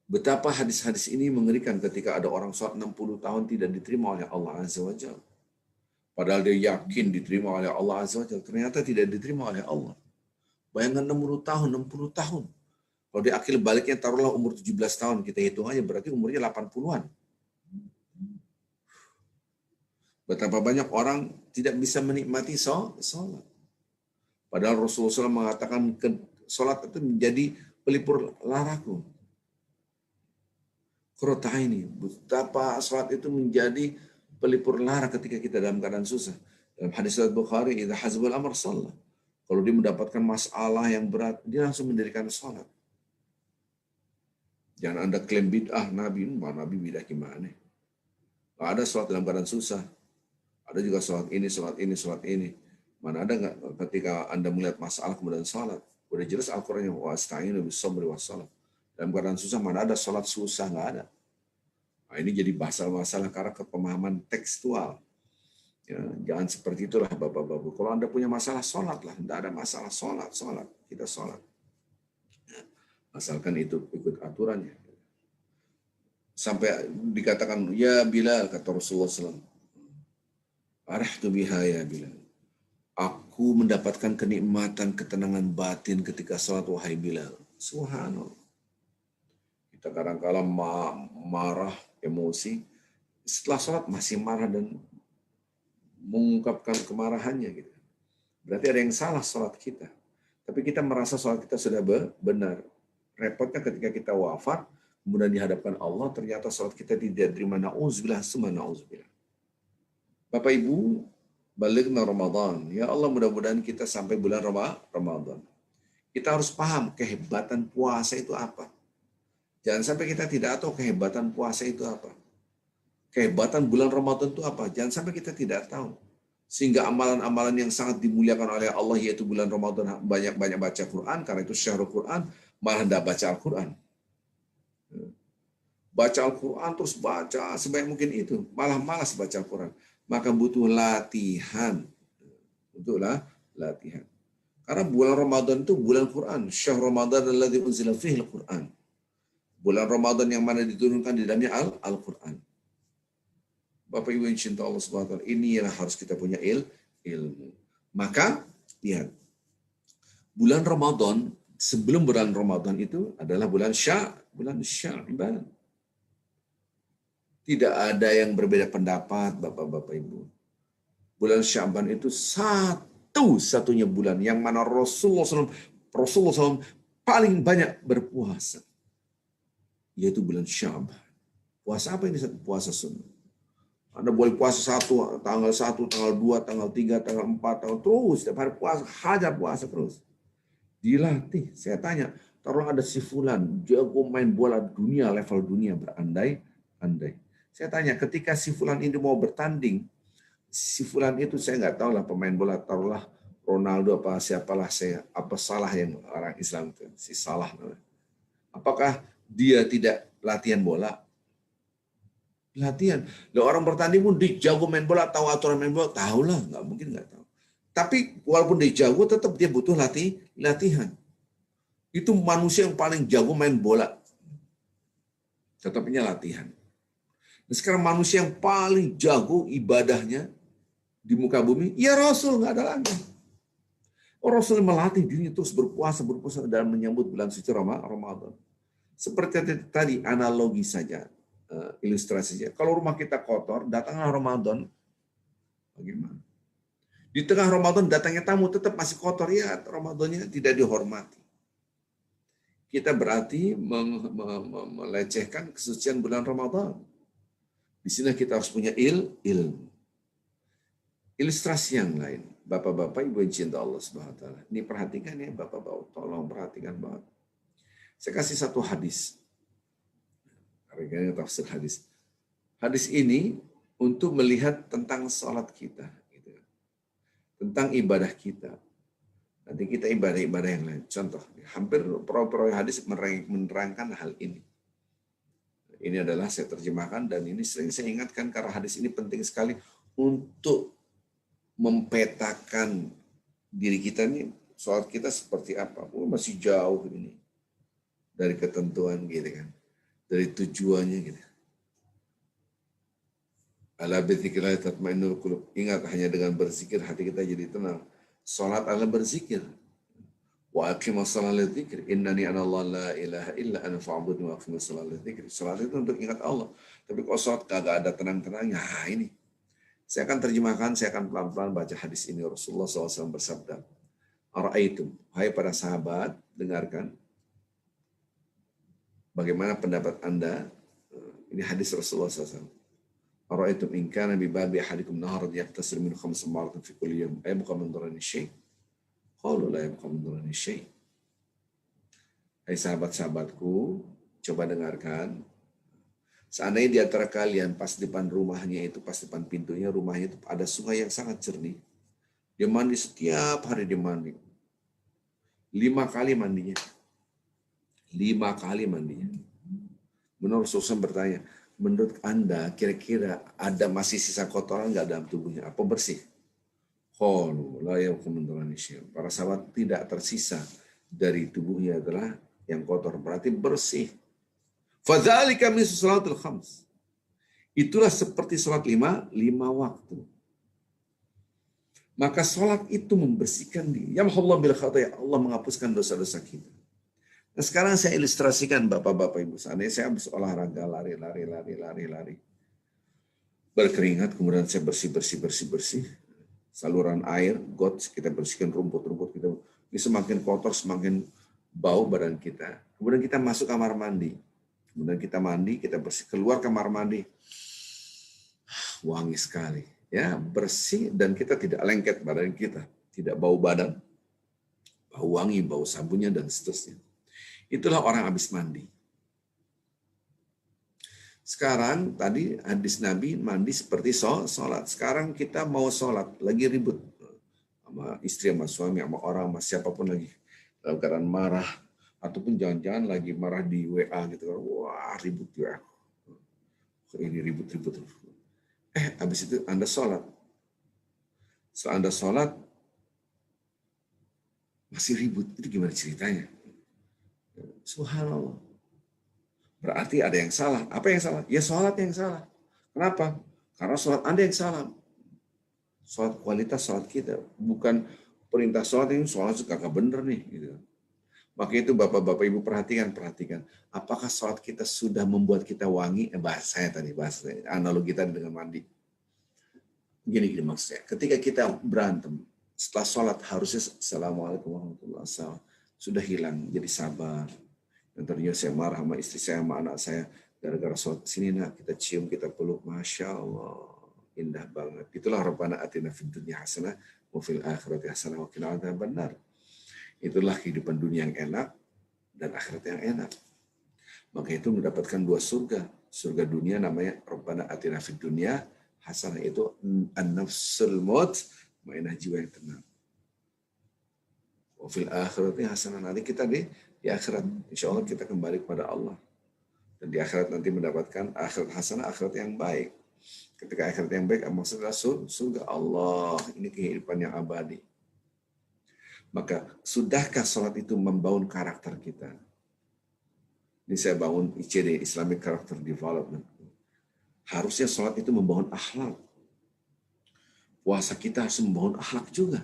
Betapa hadis-hadis ini mengerikan ketika ada orang sholat 60 tahun tidak diterima oleh Allah Azza wa Jalla. Padahal dia yakin diterima oleh Allah Azza wa Jalla, ternyata tidak diterima oleh Allah. Bayangkan 60 tahun, 60 tahun. Kalau di akil baliknya taruhlah umur 17 tahun, kita hitung aja berarti umurnya 80-an. Betapa banyak orang tidak bisa menikmati sholat. Padahal Rasulullah SAW mengatakan sholat itu menjadi pelipur laraku. Ini betapa sholat itu menjadi pelipur lara ketika kita dalam keadaan susah. Dalam hadis Bukhari, idza hazbul amr shalla. Kalau dia mendapatkan masalah yang berat, dia langsung mendirikan sholat. Jangan Anda klaim bid'ah Nabi, Nabi bid'ah gimana? Nggak ada sholat dalam keadaan susah. Ada juga sholat ini. Mana ada nggak ketika Anda melihat masalah kemudian sholat? Udah jelas Al-Quran yang wasta'inu bis-sabri was-salat. Dalam keadaan susah mana ada sholat susah, nggak ada. Nah, ini jadi masalah karena pemahaman tekstual. Ya, jangan seperti itulah Bapak-Bapak. Kalau Anda punya masalah sholat lah, tidak ada masalah sholat. Kita sholat. Ya, asalkan itu ikut aturannya. Sampai dikatakan, ya Bilal, kata Rasulullah SAW. Arahtu biha ya Bilal. Aku mendapatkan kenikmatan, ketenangan batin ketika sholat, wahai Bilal. Subhanallah. Kita kadang-kadang marah, emosi. Setelah sholat masih marah dan mengungkapkan kemarahannya. Gitu. Berarti ada yang salah sholat kita. Tapi kita merasa sholat kita sudah benar. Repotnya ketika kita wafat, kemudian dihadapkan Allah, ternyata sholat kita tidak terima. Na'udzubillah, summa na'udzubillah. Bapak Ibu, balighna Ramadan. Ya Allah, mudah-mudahan kita sampai bulan Ramadan. Kita harus paham kehebatan puasa itu apa. Jangan sampai kita tidak tahu kehebatan puasa itu apa. Kehebatan bulan Ramadan itu apa. Jangan sampai kita tidak tahu. Sehingga amalan-amalan yang sangat dimuliakan oleh Allah, yaitu bulan Ramadan, banyak-banyak baca Quran, karena itu syahrul Quran, malah tidak baca Al-Quran. Baca Al-Quran, terus baca sebanyak mungkin itu. Malah malas baca Al-Quran. Maka butuh latihan. Latihan. Karena bulan Ramadan itu bulan Quran. Syahrul Ramadan alladzi unzila fihi al-Quran. Bulan Ramadan yang mana diturunkan di dalamnya Al-Quran. Bapak Ibu yang cinta Allah Subhanahu wa taala, inilah harus kita punya ilmu. Maka lihat. Bulan Ramadan, sebelum bulan Ramadan itu adalah bulan Sya'ban. Tidak ada yang berbeda pendapat, Bapak-bapak Ibu. Bulan Sya'ban itu satu-satunya bulan yang mana Rasulullah SAW paling banyak berpuasa. Yaitu bulan Sya'ban. Puasa apa ini? Puasa sunnah. Anda boleh puasa tanggal 1, tanggal 2, tanggal 3, tanggal 4, tanggal terus. Setiap hari puasa, hajar puasa terus. Dilatih. Saya tanya, taruh ada si fulan, jago main bola dunia, level dunia, berandai-andai. Saya tanya, ketika si fulan ini mau bertanding, si fulan itu saya nggak tahu lah pemain bola, taruhlah Ronaldo apa siapalah saya, apa salah yang orang Islam itu, si Salah. Apakah dia tidak latihan bola? Latihan. Lah orang bertanding pun dia jago main bola, tahu aturan main bola, tahu lah, nggak mungkin nggak tahu. Tapi walaupun dia jago, tetap dia butuh latihan. Itu manusia yang paling jago main bola. Tetapnya latihan. Nah, sekarang manusia yang paling jago ibadahnya di muka bumi, ya Rasul, nggak ada lagi. Rasul melatih dirinya terus berpuasa dalam menyambut bulan suci Ramadan. Seperti tadi analogi saja. Ilustrasinya. Kalau rumah kita kotor, datanglah Ramadan. Bagaimana? Di tengah Ramadan datangnya tamu tetap masih kotor, ya Ramadannya tidak dihormati. Kita berarti melecehkan kesucian bulan Ramadan. Di sini kita harus punya ilmu. Ilustrasi yang lain. Bapak-bapak, Ibu yang cinta Allah Subhanahu wa taala. Ini perhatikan ya Bapak-bapak, tolong perhatikan banget. Saya kasih satu hadis. Tafsir hadis. Hadis ini untuk melihat tentang sholat kita, gitu. Tentang ibadah kita. Nanti kita ibadah-ibadah yang lain. Contoh, hampir perawi hadis menerangkan hal ini. Ini adalah saya terjemahkan dan ini sering saya ingatkan karena hadis ini penting sekali untuk mempetakan diri kita nih, sholat kita seperti apa? Oh, masih jauh ini dari ketentuan gitu kan, dari tujuannya gitu. Ala bidzikrillah tatmainnul qulub. Ingat, hanya dengan berzikir hati kita jadi tenang. Sholat adalah berzikir. Wa aqimus sholata lidzikri innani anallahu la ilaha illa ana fa'budni wa aqimus sholata lidzikri. Sholat itu untuk ingat Allah. Tapi kalau sholat kagak ada tenang-tenangnya, ini. Saya akan terjemahkan, saya akan pelan-pelan baca hadis ini. Rasulullah SAW bersabda, Ara'aitum, hai para sahabat, dengarkan. Bagaimana pendapat Anda? Ini hadis Rasulullah SAW. Ara'aitum in kana bi babi ahadikum naharan yaktasir min 5 maratin fi kulli yawm ayabqa min darani syai'. Qalu la yabqa min darani syai'. Hai sahabat-sahabatku, coba dengarkan. Seandainya di antara kalian pas depan rumahnya itu, pas depan pintunya rumahnya itu ada sungai yang sangat jernih. Dia mandi setiap hari, dia mandi. 5 kali mandinya. 5 kali mandinya. Menurut Rasulullah bertanya, menurut Anda kira-kira ada masih sisa kotoran nggak dalam tubuhnya? Apa bersih? Para sahabat tidak tersisa dari tubuhnya adalah yang kotor, berarti bersih. Fadzalika min salatul khams. Itulah seperti salat 5 waktu. Maka salat itu membersihkan diri. Yamhullahu bil khataya, Allah menghapuskan dosa-dosa kita. Nah, sekarang saya ilustrasikan Bapak-bapak Ibu. Seandainya saya habis olahraga, lari. Berkeringat, kemudian saya bersih. Saluran air, got, kita bersihkan rumput kita. Ini semakin kotor, semakin bau badan kita. Kemudian kita masuk kamar mandi. Kemudian kita mandi, kita bersih. Keluar kamar mandi. Wangi sekali. Ya, bersih dan kita tidak lengket badan kita. Tidak bau badan. Bau wangi, bau sabunnya, dan seterusnya. Itulah orang habis mandi. Sekarang tadi hadis Nabi mandi seperti sholat. Sekarang kita mau sholat, lagi ribut sama istri, sama suami, sama orang, sama siapapun lagi. Dalam keadaan marah. Ataupun jangan-jangan lagi marah di WA gitu. Wah, ribut ya. Ini ribut. Habis itu Anda sholat. Setelah Anda sholat, masih ribut. Itu gimana ceritanya? Subhanallah. Berarti ada yang salah. Apa yang salah? Ya sholat yang salah. Kenapa? Karena sholat Anda yang salah. Sholat, kualitas sholat kita. Bukan perintah sholat ini, sholat kagak bener nih. Gitu. Maka itu Bapak-bapak Ibu perhatikan. Apakah sholat kita sudah membuat kita wangi? Bahasa analogi tadi dengan mandi. Gini maksudnya. Ketika kita berantem, setelah sholat harusnya Assalamualaikum warahmatullahi wabarakatuh. Sudah hilang, jadi sabar. Yang tadinya saya marah sama istri saya, sama anak saya, gara-gara sholat sini nak, kita cium, kita peluk, Masya Allah, indah banget. Itulah Rabbana atina fid dunya hasanah wa fil akhirati hasanah wa qina adzabannar. Itulah kehidupan dunia yang enak dan akhirat yang enak. Maka itu mendapatkan 2 surga. Surga dunia namanya Rabbana atina fid dunya hasanah, itu an-nafsul maut, mainah jiwa yang tenang. Wa fil akhirati hasanah, nanti kita di akhirat insya Allah kita kembali kepada Allah. Dan di akhirat nanti mendapatkan akhirat hasanah, akhirat yang baik. Ketika akhirat yang baik maksudnya surga Allah. Ini kehidupan yang abadi. Maka sudahkah sholat itu membangun karakter kita? Ini saya bangun ICD, Islamic Character Development. Harusnya sholat itu membangun akhlak. Puasa kita harus membangun akhlak juga.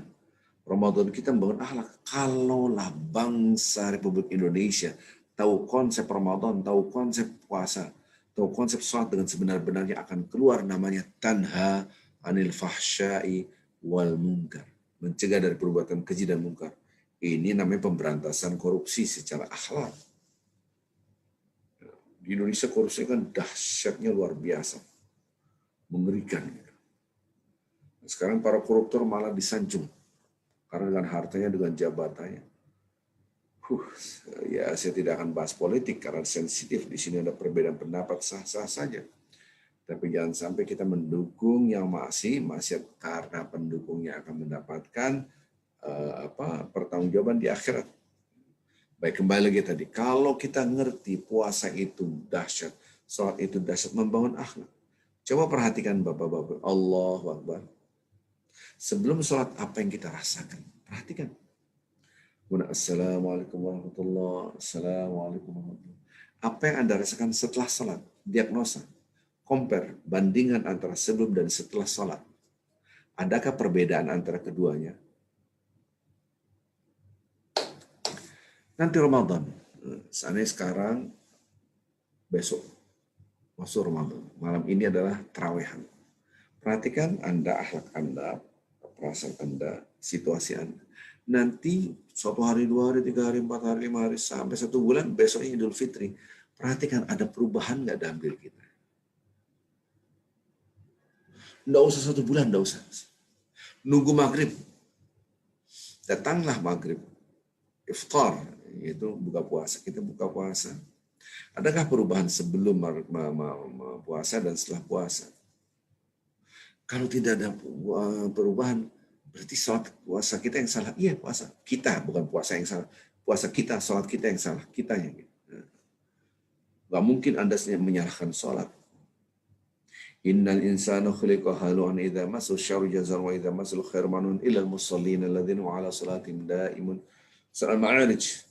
Ramadan kita membangun akhlak. Kalaulah bangsa Republik Indonesia tahu konsep Ramadan, tahu konsep puasa, tahu konsep sholat dengan sebenar-benarnya, akan keluar namanya tanha anil fahsyai wal munkar. Mencegah dari perbuatan keji dan mungkar. Ini namanya pemberantasan korupsi secara akhlak. Di Indonesia korupsi kan dahsyatnya luar biasa. Mengerikan. Sekarang para koruptor malah disanjung. Karena dengan hartanya, dengan jabatannya. Ya saya tidak akan bahas politik karena sensitif. Di sini ada perbedaan pendapat, sah-sah saja. Tapi jangan sampai kita mendukung yang maksiat karena pendukungnya akan mendapatkan pertanggungjawaban di akhirat. Baik, kembali lagi tadi. Kalau kita ngerti puasa itu dahsyat, sholat itu dahsyat, membangun akhlak. Coba perhatikan Bapak-bapak. Allahu Akbar. Sebelum sholat apa yang kita rasakan? Perhatikan. Assalamualaikum warahmatullahi wabarakatuh. Assalamualaikum warahmatullahi wabarakatuh. Apa yang Anda rasakan setelah salat? Diagnosa. Compare, bandingan antara sebelum dan setelah salat. Adakah perbedaan antara keduanya? Nanti Ramadan. Seandainya sekarang, besok masuk Ramadan. Malam ini adalah terawehan. Perhatikan Anda, akhlak Anda, perasaan Anda, situasi Anda. Nanti suatu hari, 2 hari, 3 hari, 4 hari, 5 hari, sampai 1 bulan, besoknya Idul Fitri. Perhatikan ada perubahan nggak dalam diri kita. Nggak usah 1 bulan, nggak usah. Nunggu maghrib. Datanglah maghrib. Iftar, yaitu buka puasa. Kita buka puasa. Adakah perubahan sebelum puasa dan setelah puasa? Kalau tidak ada perubahan, berarti sholat puasa kita yang salah. Iya, puasa kita, bukan puasa yang salah. Puasa kita, sholat kita yang salah. Kitanya. Gak mungkin Anda menyalahkan sholat. Innal insana khuliqa halu'an idza massahu syarru jazan wa idza massahu khairu manun ilal musallin alladzina ala salatihim daimun. Surat Ma'arij.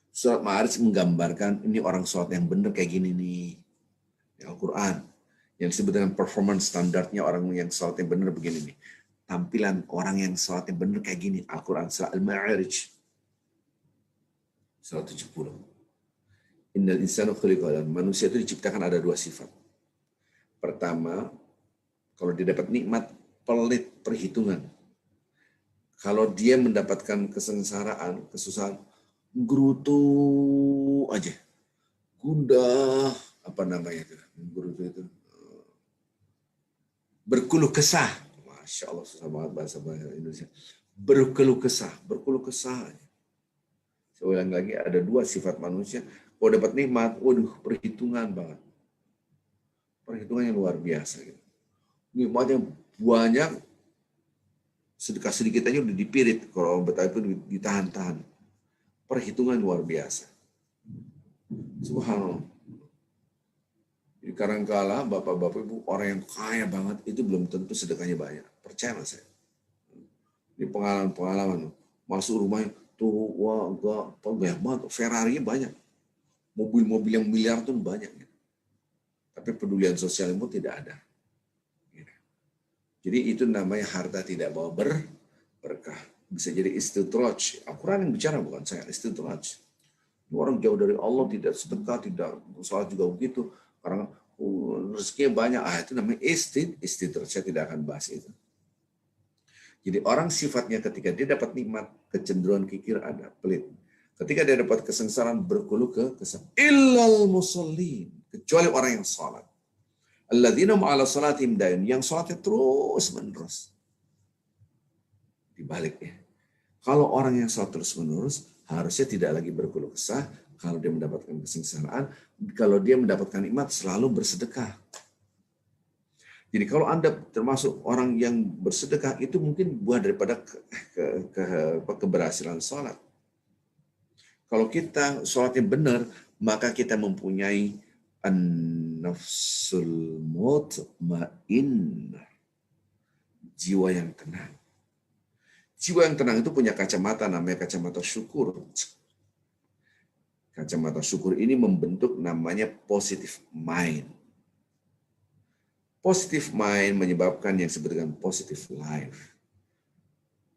Surat Ma'arij menggambarkan ini orang sholat yang benar kayak gini nih. Al-Quran. Yang disebut dengan performance standarnya orang yang sholat yang benar begini nih. Tampilan orang yang sholat yang benar kayak gini. Al-Quran, Surah Al-Ma'arij. Surah 70. Innal insana khuliqa halu'an. Manusia itu diciptakan ada 2 sifat. Pertama, kalau dia dapat nikmat, pelit perhitungan. Kalau dia mendapatkan kesengsaraan, kesusahan, gerutu aja. Gundah, apa namanya itu? Gerutu itu. Berkeluh kesah. Masya Allah, susah banget bahasa Indonesia. Berkeluh kesah. Saya ulang lagi, ada 2 sifat manusia. Kalau dapat nikmat, waduh, perhitungan banget. Perhitungannya luar biasa. Gitu. Nikmatnya banyak, sedekah sedikit aja udah dipirit. Kalau orang Betawi itu ditahan-tahan. Perhitungan luar biasa. Subhanallah. Jadi kadang-kala bapak-bapak ibu orang yang kaya banget itu belum tentu sedekahnya banyak. Percaya mas saya. Ini pengalaman. Masuk rumahnya tuh wah enggak banget. Ferrari-nya banyak. Mobil-mobil yang miliar tuh banyak. Tapi pedulian sosial itu tidak ada. Jadi itu namanya harta tidak bawa berkah. Bisa jadi istidraj. Al-Quran yang bicara bukan saya, istidraj. Orang jauh dari Allah, tidak sedekah, tidak sholat juga begitu. Karena rezekinya banyak. Itu namanya istidraj. Saya tidak akan bahas itu. Jadi orang sifatnya ketika dia dapat nikmat, kecenderungan kikir ada, pelit. Ketika dia dapat kesengsaraan, berkeluh kesah. Illal musallin. Kecuali orang yang sholat. Alladzina ma'ala salatihim daim. Yang sholatnya terus menerus. Dibaliknya. Kalau orang yang sholat terus menerus, harusnya tidak lagi berkeluh kesah. Kalau dia mendapatkan kesengsaraan, kalau dia mendapatkan nikmat, selalu bersedekah. Jadi kalau Anda termasuk orang yang bersedekah, itu mungkin buah daripada keberhasilan sholat. Kalau kita sholatnya benar, maka kita mempunyai an-nafsul mutmainnah. Jiwa yang tenang. Jiwa yang tenang itu punya kacamata, namanya kacamata syukur. Kacamata syukur ini membentuk namanya positive mind. Positive mind menyebabkan yang disebut dengan positive life.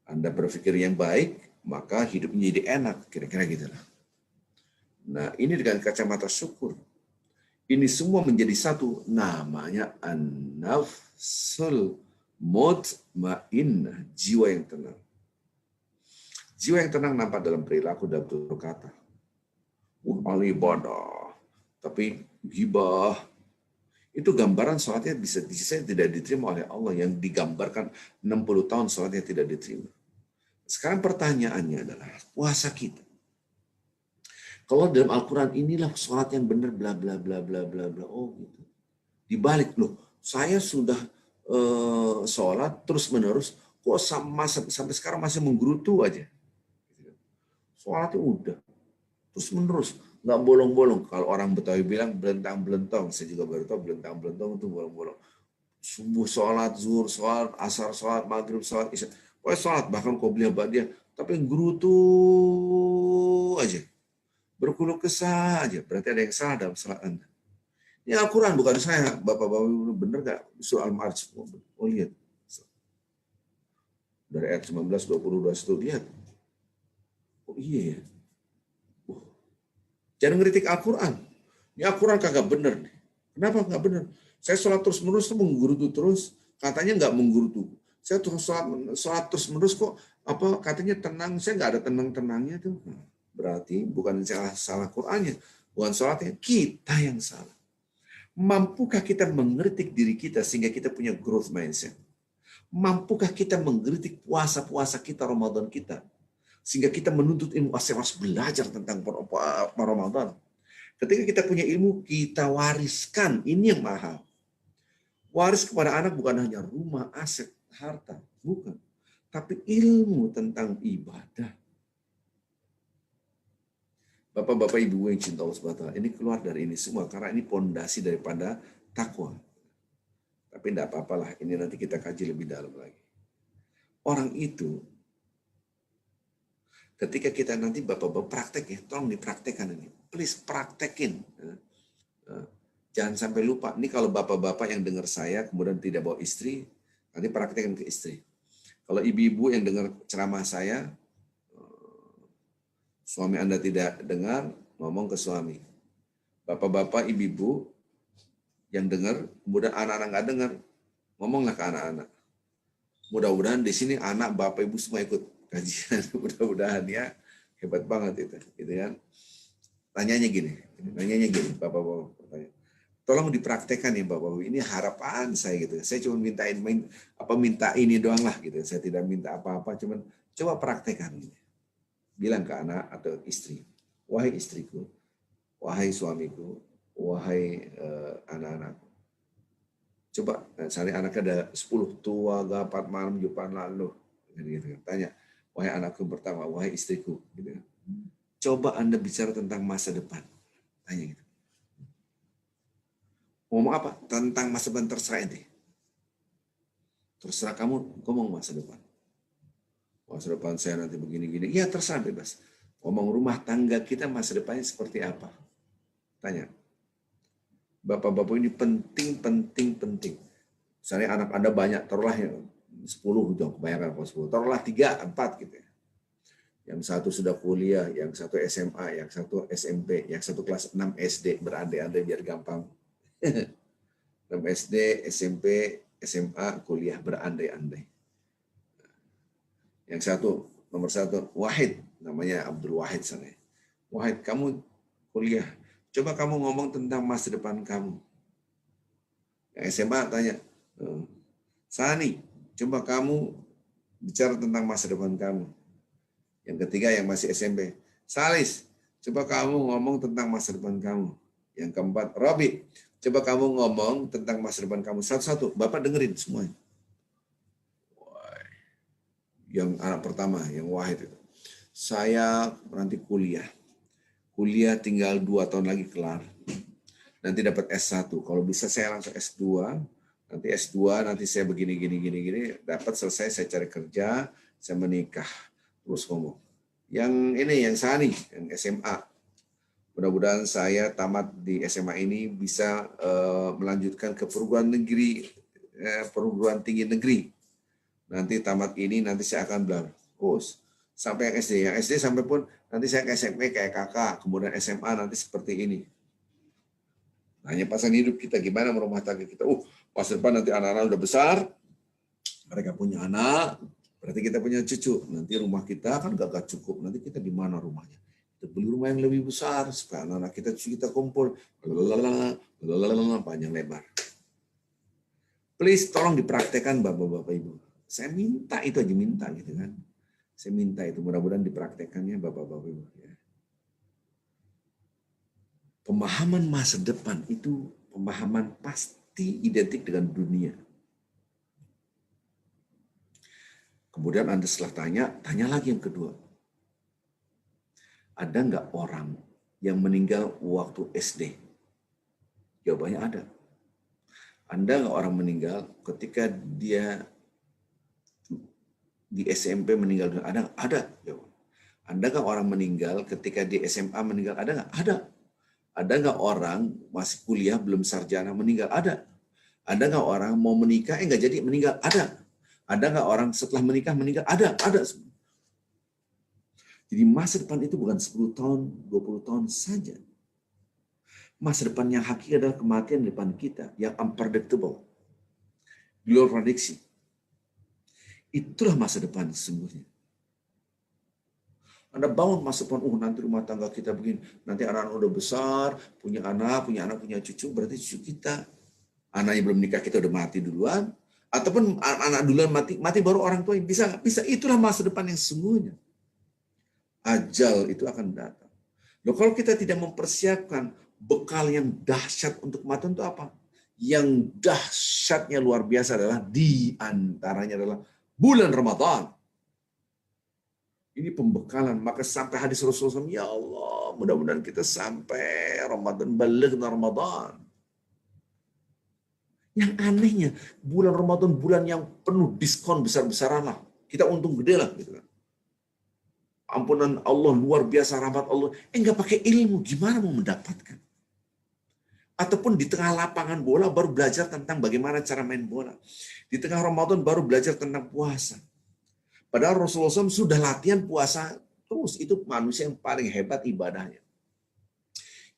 Anda berpikir yang baik, maka hidup menjadi enak, kira-kira gitu lah. Nah, ini dengan kacamata syukur. Ini semua menjadi satu, namanya an-nafsul mutmainnah, jiwa yang tenang. Jiwa yang tenang nampak dalam perilaku dan tutur kata. Ibadah, tapi gibah. Itu gambaran sholatnya bisa tidak diterima oleh Allah, yang digambarkan 60 tahun sholatnya tidak diterima. Sekarang pertanyaannya adalah puasa kita. Kalau dalam Al-Quran inilah sholat yang benar bla bla bla bla bla bla. Oh gitu. Dibalik loh, saya sudah sholat terus menerus, kok sampai sekarang masih menggerutu aja. Sholatnya udah terus menerus, nggak bolong-bolong. Kalau orang Betawi bilang belentang-belentong, saya juga baru tahu belentang-belentong itu bolong-bolong. Subuh sholat, zuhur sholat, asar sholat, maghrib sholat, isya. Pokoknya sholat, bahkan qobliyah ba'diyah, tapi gerutu aja. Berkeluh kesah aja. Berarti ada yang salah dalam salat Anda. Ini Al-Quran, bukan saya. Bapak-bapak bener gak? Surah Al-Ma'arij. Oh, lihat. Dari ayat 19, 20, 21, lihat. Oh iya ya. Jangan ngeritik Al-Quran. Ini Al-Quran kagak bener nih. Kenapa nggak bener? Saya sholat terus menerus tuh menggerutu terus. Katanya nggak menggerutu. Saya terus sholat terus menerus kok katanya tenang. Saya nggak ada tenang-tenangnya tuh. Berarti bukan salah Qurannya, bukan sholatnya, kita yang salah. Mampukah kita mengkritik diri kita sehingga kita punya growth mindset? Mampukah kita mengkritik puasa-puasa kita, Ramadan kita, sehingga kita menuntut ilmu, saya harus belajar tentang Ramadan. Ketika kita punya ilmu, kita wariskan. Ini yang mahal. Waris kepada anak bukan hanya rumah, aset, harta. Bukan. Tapi ilmu tentang ibadah. Bapak-bapak, ibu yang cinta Allah SWT, ini keluar dari ini semua. Karena ini pondasi daripada takwa. Tapi tidak apa-apalah. Ini nanti kita kaji lebih dalam lagi. Orang itu, ketika kita nanti bapak-bapak praktek ya, tolong dipraktekkan ini. Please praktekin. Jangan sampai lupa. Ini kalau bapak-bapak yang dengar saya kemudian tidak bawa istri, nanti praktekkan ke istri. Kalau ibu-ibu yang dengar ceramah saya, suami Anda tidak dengar, ngomong ke suami. Bapak-bapak, ibu-ibu yang dengar, kemudian anak-anak nggak dengar, ngomonglah ke anak-anak. Mudah-mudahan di sini anak, bapak, ibu semua ikut kajian. Mudah-mudahan ya, hebat banget itu, gitu kan? Nanyanya gini, bapak-bapak. Tolong dipraktekkan ya Bapak-Bapak. Ini harapan saya gitu. Saya cuma minta ini doang lah gitu. Saya tidak minta apa-apa, cuman coba praktekkan gitu. Bilang ke anak atau istri, wahai istriku, wahai suamiku, wahai anak-anakku. Coba, misalnya anaknya ada 10 tua, gapat malam, jupan lalu. Gitu. Tanya, wahai anakku pertama, wahai istriku. Gitu. Coba Anda bicara tentang masa depan. Tanya gitu. Ngomong apa? Tentang masa depan terserah ini. Terserah kamu ngomong masa depan. Masa depan saya nanti begini-gini. Ya terserah bebas. Ngomong rumah tangga kita masa depannya seperti apa? Tanya. Bapak-bapak ini penting. Misalnya anak Anda banyak, taruhlah 10, dong, kebanyakan kalau 10. Taruhlah 3, 4 gitu ya. Yang satu sudah kuliah, yang satu SMA, yang satu SMP, yang satu kelas 6 SD, berandai-andai biar gampang. 6 SD, SMP, SMA, kuliah, berandai-andai. Yang satu, nomor 1, Wahid, namanya Abdul Wahid sana. Wahid, kamu kuliah, coba kamu ngomong tentang masa depan kamu. Yang SMA tanya, Sani, coba kamu bicara tentang masa depan kamu. Yang ketiga yang masih SMP, Salis, coba kamu ngomong tentang masa depan kamu. Yang keempat, Robi, coba kamu ngomong tentang masa depan kamu satu-satu. Bapak dengerin semuanya. Yang anak pertama, yang Wahid itu. Saya nanti kuliah. Kuliah tinggal 2 tahun lagi kelar. Nanti dapat S1. Kalau bisa saya langsung S2. Nanti S2, nanti saya begini. Dapat selesai, saya cari kerja, saya menikah. Terus ngomong. Yang ini, yang Sani, yang SMA. Mudah-mudahan saya tamat di SMA ini bisa melanjutkan ke perguruan tinggi negeri. Nanti tamat ini, nanti saya akan belajar. Sampai yang SD. Yang SD sampai pun nanti saya ke SMP kayak kakak. Kemudian SMA nanti seperti ini. Hanya pasangan hidup kita, gimana merumah tangga kita. Masa depan nanti anak-anak udah besar. Mereka punya anak. Berarti kita punya cucu. Nanti rumah kita kan gak cukup. Nanti kita di mana rumahnya? Kita beli rumah yang lebih besar supaya anak-anak kita kumpul. Panjang lebar. Please tolong dipraktekkan Bapak-bapak Ibu. Saya minta itu aja, minta gitu kan. Saya minta itu, mudah-mudahan dipraktekkannya Bapak-bapak Ibu. Pemahaman masa depan itu pemahaman pasti identik dengan dunia. Kemudian Anda setelah tanya lagi yang kedua. Ada nggak orang yang meninggal waktu SD? Jawabannya ada. Ada nggak orang meninggal ketika dia di SMP meninggal dunia? Ada? Ada. Jawab. Ada nggak orang meninggal ketika di SMA meninggal? Ada nggak? Ada. Ada nggak orang masih kuliah belum sarjana meninggal? Ada. Ada nggak orang mau menikah nggak jadi meninggal? Ada. Ada nggak orang setelah menikah meninggal? Ada. Ada. Jadi masa depan itu bukan 10 tahun, 20 tahun saja. Masa depan yang hakiki adalah kematian di depan kita, yang unpredictable, di luar prediksi. Itulah masa depan sesungguhnya. Anda bangun masa depan, nanti rumah tangga kita begini, nanti anak-anak udah besar, punya anak, punya cucu, berarti cucu kita. Anaknya belum nikah, kita udah mati duluan. Ataupun anak duluan mati baru orang tua. Bisa. Itulah masa depan yang sesungguhnya. Ajal itu akan datang. Loh, kalau kita tidak mempersiapkan bekal yang dahsyat untuk kematian itu apa? Yang dahsyatnya luar biasa adalah di antaranya adalah bulan Ramadan. Ini pembekalan. Maka sampai hadis Rasulullah SAW, ya Allah, mudah-mudahan kita sampai Ramadan, balighna Ramadan. Yang anehnya, bulan Ramadan bulan yang penuh diskon besar-besaran lah. Kita untung gede lah gitu kan. Ampunan Allah luar biasa, rahmat Allah. Nggak pakai ilmu, gimana mau mendapatkan? Ataupun di tengah lapangan bola baru belajar tentang bagaimana cara main bola. Di tengah Ramadan baru belajar tentang puasa. Padahal Rasulullah SAW sudah latihan puasa terus. Itu manusia yang paling hebat ibadahnya.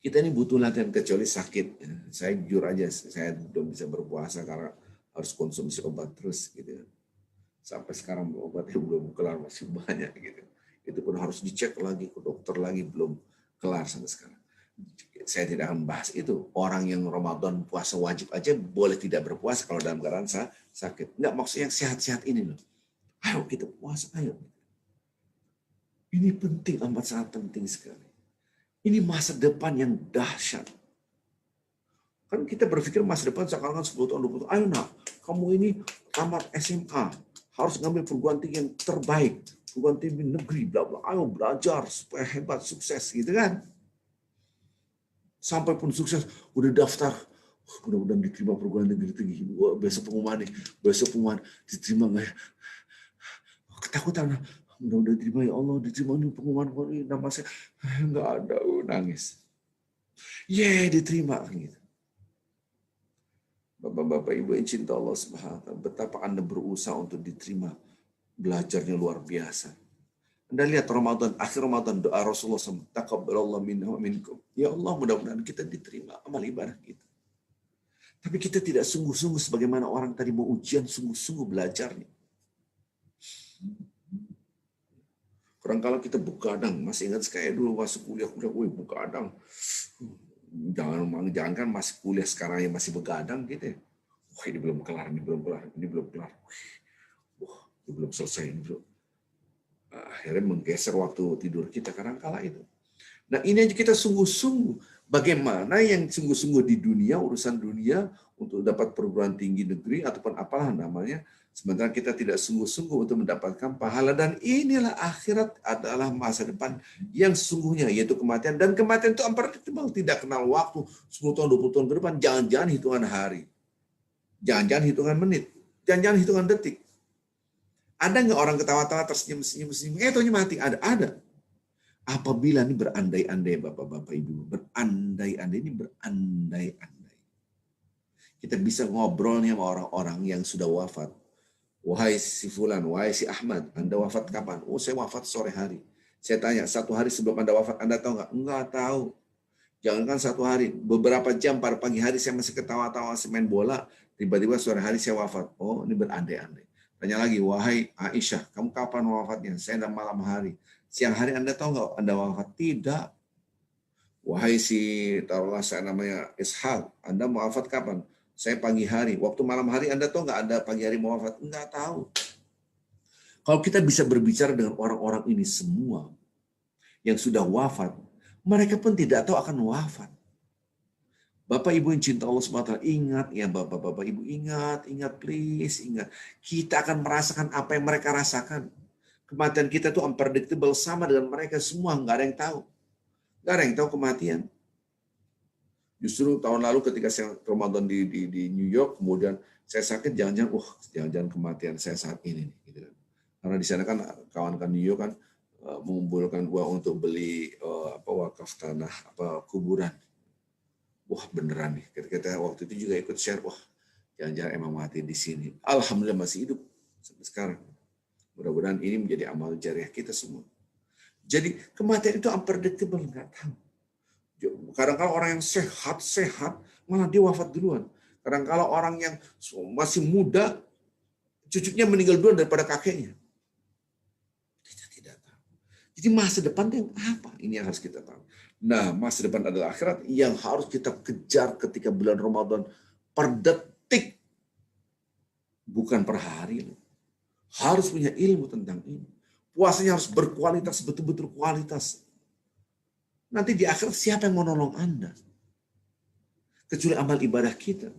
Kita ini butuh latihan kecuali sakit. Saya jujur aja, saya belum bisa berpuasa karena harus konsumsi obat terus gitu. Sampai sekarang obatnya belum kelar, masih banyak gitu. Itu pun harus dicek lagi ke dokter lagi, belum kelar sampai sekarang. Saya tidak akan bahas itu. Orang yang Ramadan puasa wajib aja boleh tidak berpuasa kalau dalam keadaan sakit. Enggak, maksudnya yang sehat-sehat ini loh. Ayo kita puasa, ayo. Ini penting, amat sangat penting sekali. Ini masa depan yang dahsyat. Kan kita berpikir masa depan sekarang 10 tahun, 20 tahun. Ayo nak, kamu ini tamat SMA. Harus ngambil perguruan tinggi yang terbaik. Perguruan tinggi negeri, bla bla. Ayo belajar supaya hebat, sukses gitu kan. Sampai pun sukses, udah daftar. Mudah-mudahan diterima perguruan negeri tinggi. Wah, besok pengumuman nih. Besok pengumuman diterima nggak ya? Ketakutan. Mudah-mudahan diterima ya Allah, diterima nih pengumuman ini nama saya. Nggak ada, nangis. Diterima gitu. Bapak-bapak Ibu yang cinta Allah Subhanahu wa taala, betapa Anda berusaha untuk diterima. Belajarnya luar biasa. Anda lihat Ramadan, akhir Ramadan doa Rasulullah SAW, taqabbalallahu minna wa minkum. Ya Allah, mudah-mudahan kita diterima amal ibadah kita. Tapi kita tidak sungguh-sungguh sebagaimana orang tadi mau ujian, sungguh-sungguh belajarnya. Kadang-kadang kita begadang, masih ingat kayak dulu masuk kuliah, begadang. Jangan kan masih kuliah sekarang yang masih begadang gitu ya. Wah, ini belum kelar. Wah, ini belum selesai. Ini belum. Akhirnya menggeser waktu tidur kita kadang-kala itu. Nah, ini aja kita sungguh-sungguh. Bagaimana yang sungguh-sungguh di dunia, urusan dunia, untuk dapat perguruan tinggi negeri, ataupun apalah namanya, sementara kita tidak sungguh-sungguh untuk mendapatkan pahala. Dan inilah akhirat adalah masa depan yang sesungguhnya, yaitu kematian. Dan kematian itu unpredictable, tidak kenal waktu, 10 tahun, 20 tahun ke depan, jangan-jangan hitungan hari. Jangan-jangan hitungan menit. Jangan-jangan hitungan detik. Ada nggak orang ketawa-tawa tersenyum-senyum, taunya mati? Ada. Apabila ini berandai-andai, Bapak-bapak Ibu, berandai-andai. Kita bisa ngobrolnya sama orang-orang yang sudah wafat. Wahai si Fulan, wahai si Ahmad, Anda wafat kapan? Oh, saya wafat sore hari. Saya tanya, 1 hari sebelum Anda wafat, Anda tahu nggak? Enggak tahu. Jangankan 1 hari, beberapa jam pada pagi hari saya masih ketawa-tawa, main bola, tiba-tiba sore hari saya wafat. Oh, ini berandai-andai. Tanya lagi, wahai Aisyah, kamu kapan wafatnya? Saya dalam malam hari. Siang hari Anda tahu nggak Anda wafat? Tidak. Wahai si, taruhlah saya namanya Ishaq, Anda mau wafat kapan? Saya pagi hari. Waktu malam hari Anda tahu nggak Anda pagi hari mau wafat? Enggak tahu. Kalau kita bisa berbicara dengan orang-orang ini semua yang sudah wafat, mereka pun tidak tahu akan wafat. Bapak Ibu yang cinta Allah SWT, ingat ya Bapak Ibu, ingat please, ingat. Kita akan merasakan apa yang mereka rasakan. Kematian kita itu unpredictable, sama dengan mereka semua, nggak ada yang tahu. Nggak ada yang tahu kematian. Justru tahun lalu ketika saya Ramadan di New York, kemudian saya sakit, jangan-jangan kematian saya saat ini. Gitu kan. Karena di sana kan kawan-kawan New York kan mengumpulkan uang untuk beli wakaf tanah kuburan. Wah beneran nih. Kita waktu itu juga ikut share. Wah jangan-jangan emang mati di sini. Alhamdulillah masih hidup sampai sekarang. Mudah-mudahan ini menjadi amal jariah kita semua. Jadi kematian itu unpredictable, nggak tahu. Kadang-kadang orang yang sehat malah dia wafat duluan. Kadang-kadang orang yang masih muda cucunya meninggal duluan daripada kakeknya. Kita tidak tahu. Jadi masa depan itu apa? Ini yang harus kita tahu. Nah, masa depan adalah akhirat yang harus kita kejar ketika bulan Ramadan per detik. Bukan per hari. Harus punya ilmu tentang ini. Puasanya harus berkualitas, betul-betul kualitas. Nanti di akhirat siapa yang mau nolong Anda? Kecuali amal ibadah kita.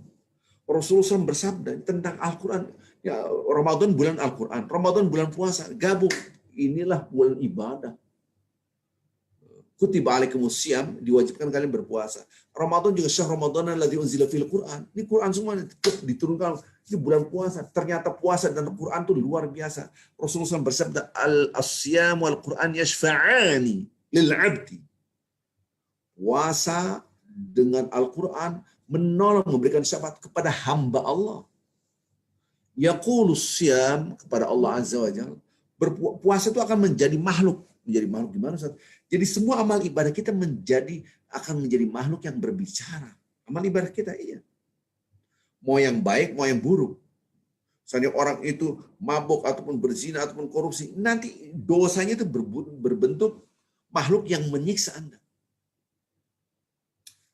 Rasulullah SAW bersabda tentang Al-Quran. Ya, Ramadan bulan Al-Quran. Ramadan bulan puasa. Gabung. Inilah bulan ibadah. Kutiba alaikumus syiyam, diwajibkan kalian berpuasa. Ramadan juga syahr Ramadan alladzi unzila fil Qur'an. Ini Quran semua diturunkan di bulan puasa. Ternyata puasa dan Quran itu luar biasa. Rasulullah SAW bersabda, al-asyam wal Quran yashfa'ani lil 'abdi. Puasa dengan Al-Quran menolong memberikan syafaat kepada hamba Allah. Yaqulus syiyam kepada Allah Azza wa Jalla. Berpuasa itu akan menjadi makhluk. Menjadi makhluk gimana Ustaz? Jadi semua amal ibadah kita akan menjadi makhluk yang berbicara. Amal ibadah kita iya. Mau yang baik, mau yang buruk. Misalnya orang itu mabuk ataupun berzina ataupun korupsi, nanti dosanya itu berbentuk makhluk yang menyiksa Anda.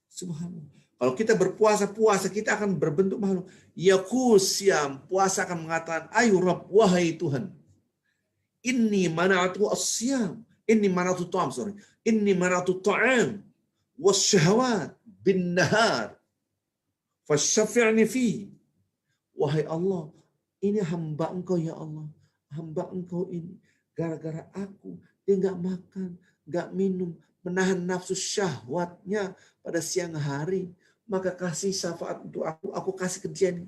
Subhanallah. Kalau kita berpuasa, puasa kita akan berbentuk makhluk. Yaqul syiyam, puasa akan mengatakan, ayo Rabb, wahai Tuhan. Inni mana'atu as-syiyam. Inni mana'atu ta'am, Inni mana'atu ta'am wasyahawat bin nahar. Fasyafi'ni fi. Wahai Allah, ini hamba Engkau ya Allah. Hamba Engkau ini. Gara-gara aku, dia nggak makan, nggak minum, menahan nafsu syahwatnya pada siang hari. Maka kasih syafaat untuk aku kasih ke dia nih.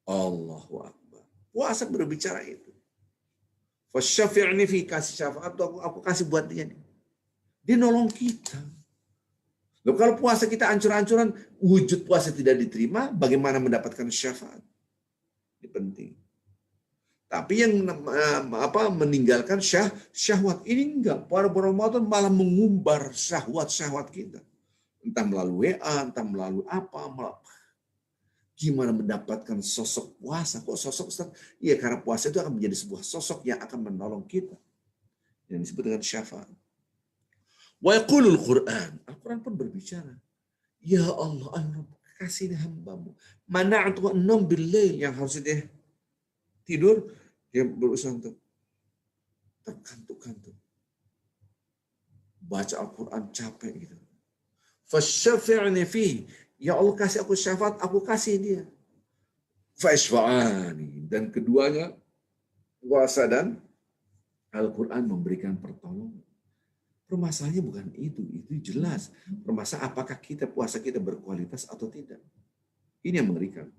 Allahu Akbar. Puasa berbicara itu. Fasyafi'ni fi, kasih syafaat aku kasih buat dia nih. Dia nolong kita. Loh, kalau puasa kita ancur-ancuran, wujud puasa tidak diterima, bagaimana mendapatkan syafaat? Ini penting. Tapi yang meninggalkan syahwat ini enggak. Pada Ramadan malah mengumbar syahwat-syahwat kita. Entah melalui WA, entah melalui apa. Gimana mendapatkan sosok puasa? Kok sosok Ustaz? Iya, karena puasa itu akan menjadi sebuah sosok yang akan menolong kita. Yang disebut dengan syafaat. Wa yaqulul Qur'an. Al-Quran pun berbicara. Ya Allah, kasih hambamu. Mana'atu an-nawm bil-lail, yang harusnya dia tidur, dia berusaha untuk terkantuk-kantuk. Baca Al-Quran capek gitu. Fasyafi'ni fi. Ya Allah kasih aku syafaat, aku kasih dia. Fashfa'ani. Dan keduanya, puasa dan Al-Quran memberikan pertolongan. Permasalahannya bukan itu jelas. Permasalahan apakah puasa kita berkualitas atau tidak. Ini yang mengerikan.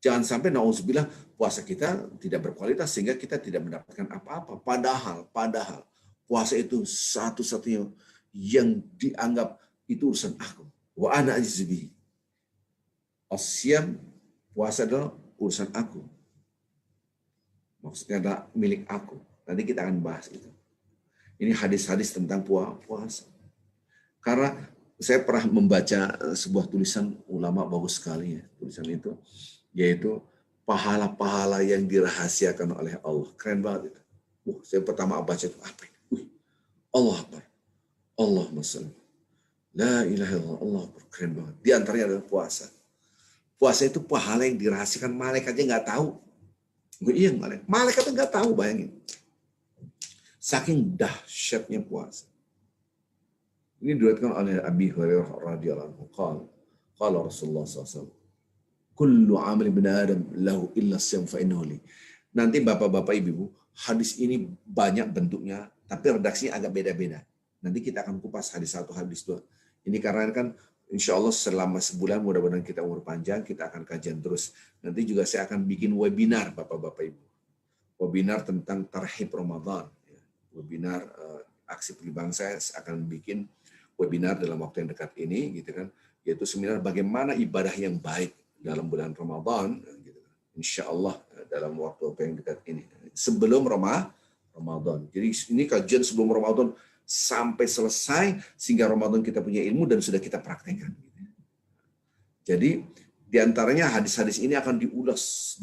Jangan sampai na'udzubillah puasa kita tidak berkualitas sehingga kita tidak mendapatkan apa-apa. Padahal puasa itu satu-satunya yang dianggap itu urusan aku. Wa ana ajzubi. Asyam, puasa adalah urusan aku. Maksudnya adalah milik aku. Nanti kita akan bahas itu. Ini hadis-hadis tentang puasa. Karena saya pernah membaca sebuah tulisan ulama bagus sekali ya. Tulisan itu yaitu pahala-pahala yang dirahasiakan oleh Allah. Keren banget itu. Saya pertama baca itu apa ini? Allah Akbar. Allahumma shalli. La ilaha illallah. Allah Akbar. Keren banget. Di antaranya adalah puasa. Puasa itu pahala yang dirahasiakan, malaikatnya nggak tahu. Iya, malaikatnya nggak tahu, bayangin. Saking dahsyatnya puasa. Ini diriwayatkan oleh Abi Hurairah radhiyallahu anhu. Qala Rasulullah SAW. Kullu amal ibn Adam lahu illa syam fa innahu li. Nanti bapak-bapak ibu, hadis ini banyak bentuknya, tapi redaksinya agak beda-beda. Nanti kita akan kupas hadis 1, hadis 2. Ini karena kan insya Allah selama sebulan mudah-mudahan kita umur panjang, kita akan kajian terus. Nanti juga saya akan bikin webinar Bapak-Bapak Ibu. webinar tentang tarhib Ramadan. Webinar aksi peduli bangsa akan bikin webinar dalam waktu yang dekat ini, gitu kan, yaitu seminar bagaimana ibadah yang baik dalam bulan Ramadan, gitu. Insya Allah dalam waktu yang dekat ini, sebelum Ramadan. Jadi ini kajian sebelum Ramadan sampai selesai, sehingga Ramadan kita punya ilmu dan sudah kita praktekkan. Jadi diantaranya hadis-hadis ini akan diulas,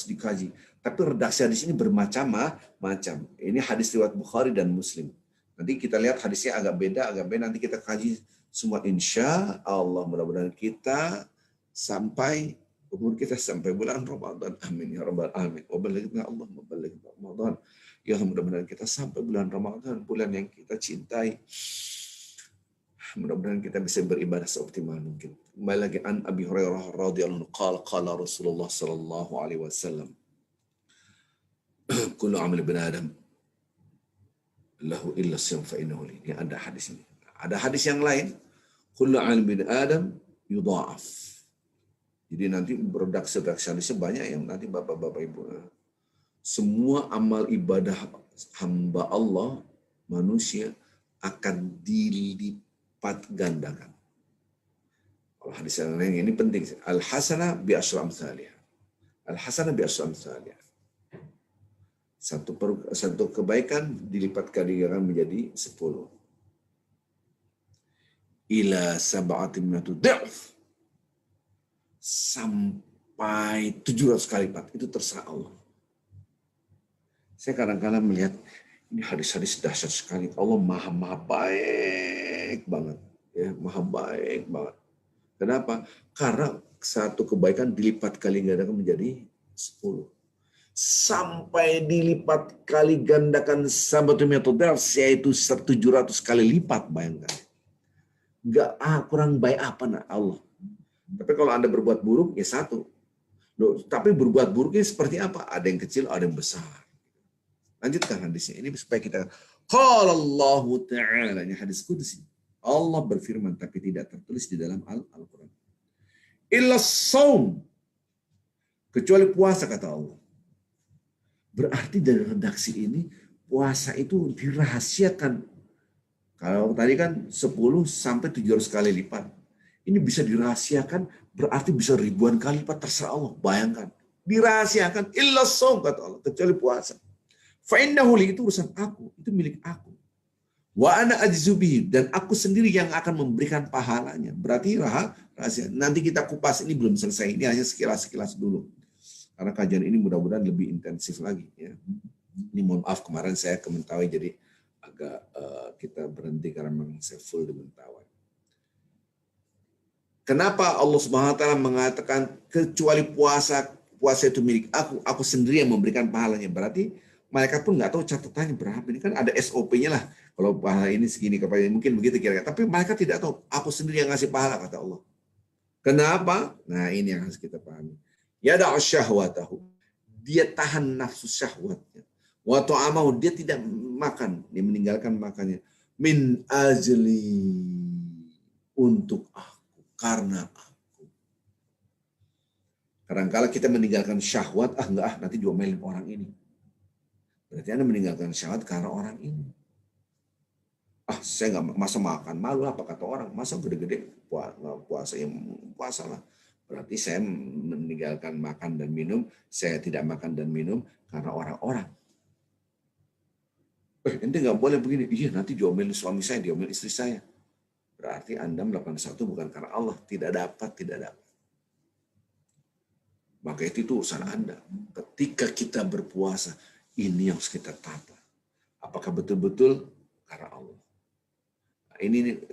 dikaji. Tapi redaksi hadis ini bermacam-macam. Ini hadis riwayat Bukhari dan Muslim. Nanti kita lihat hadisnya agak beda. Nanti kita kaji semua, insya Allah. Mudah-mudahan kita sampai umur kita sampai bulan Ramadan. Amin ya rabbal alamin. Wa balighna Allah balighna Ramadan. Ya mudah-mudahan kita sampai bulan Ramadan, bulan yang kita cintai. Mudah-mudahan kita bisa beribadah seoptimal mungkin. Kembali lagi an Abi Hurairah radhiyallahu anhu qala Rasulullah sallallahu alaihi wasallam, kullu amal ibn Adam lahu illa siyam fa innahu li. Ini ada hadis ini. Ada hadis yang lain, kullu amal ibn Adam yudha'af. Jadi nanti redaksi hadisnya banyak yang nanti Bapak-bapak Ibu. Semua amal ibadah hamba Allah manusia akan dilipat gandakan. Kalau hadis yang lain ini penting. Al-hasanah bi asyri amsalihah. Al-hasanah bi asyri amsalihah. Satu kebaikan dilipat gandakan menjadi 10. Ila sab'atin mi'atu dha'f. Sampai 700 kali lipat. Itu terserah Allah. Saya kadang-kadang melihat ini hadis-hadis dahsyat sekali. Allah maha baik banget. Ya, maha baik banget. Kenapa? Karena satu kebaikan dilipat kali gandakan menjadi 10. Sampai dilipat kali gandakan sabatu metode, yaitu 700 kali lipat, bayangkan. Enggak, kurang baik apa nak Allah. Tapi kalau Anda berbuat buruk, ya satu. Loh, tapi berbuat buruknya seperti apa? Ada yang kecil, ada yang besar. Lanjutkan hadisnya. Ini supaya kita, qala Allah Ta'ala, ini hadis qudsi. Allah berfirman, tapi tidak tertulis di dalam Al-Quran. Illa shaum, kecuali puasa, kata Allah. Berarti dari redaksi ini, puasa itu dirahasiakan. Kalau tadi kan 10 sampai 700 kali lipat. Ini bisa dirahasiakan, berarti bisa ribuan kali lipat, terserah Allah. Bayangkan. Dirahasiakan, illa shaum, kata Allah, kecuali puasa. Fa'innahu li, itu urusan aku, itu milik aku. Wa ana ajzubihi, dan aku sendiri yang akan memberikan pahalanya. Berarti rahasia. Nanti kita kupas, ini belum selesai. Ini hanya sekilas-sekilas dulu. Karena kajian ini mudah-mudahan lebih intensif lagi. Ya. Ini mohon maaf, kemarin saya ke Mentawai, jadi agak kita berhenti karena memang saya full di Mentawai. Kenapa Allah Subhanahu wa Ta'ala mengatakan kecuali puasa itu milik aku sendiri yang memberikan pahalanya. Berarti malaikat pun nggak tahu catatannya berapa. Ini kan ada SOP-nya lah. Kalau pahala ini segini, kepada mungkin begitu kira-kira. Tapi malaikat tidak tahu. Aku sendiri yang ngasih pahala, kata Allah. Kenapa? Nah ini yang harus kita pahami. Yada'u syahwatahu. Dia tahan nafsu syahwatnya. Wa ta'amahu. Dia tidak makan. Dia meninggalkan makannya. Min ajli. Untuk aku. Karena aku. Kadang-kala kita meninggalkan syahwat. Enggak, nanti diomelin orang ini. Berarti Anda meninggalkan syahwat karena orang ini. Saya nggak masa makan, malu apa kata orang, masa gede-gede puasa, yang puasa lah. Berarti saya meninggalkan makan dan minum, saya tidak makan dan minum karena orang-orang. Ente nggak boleh begini, iya nanti diomelin suami saya, diomelin istri saya. Berarti Anda melakukan sesuatu bukan karena Allah, tidak dapat. Maka itu urusan Anda. Ketika kita berpuasa, ini yang harus kita tata. Apakah betul-betul karena Allah? Ini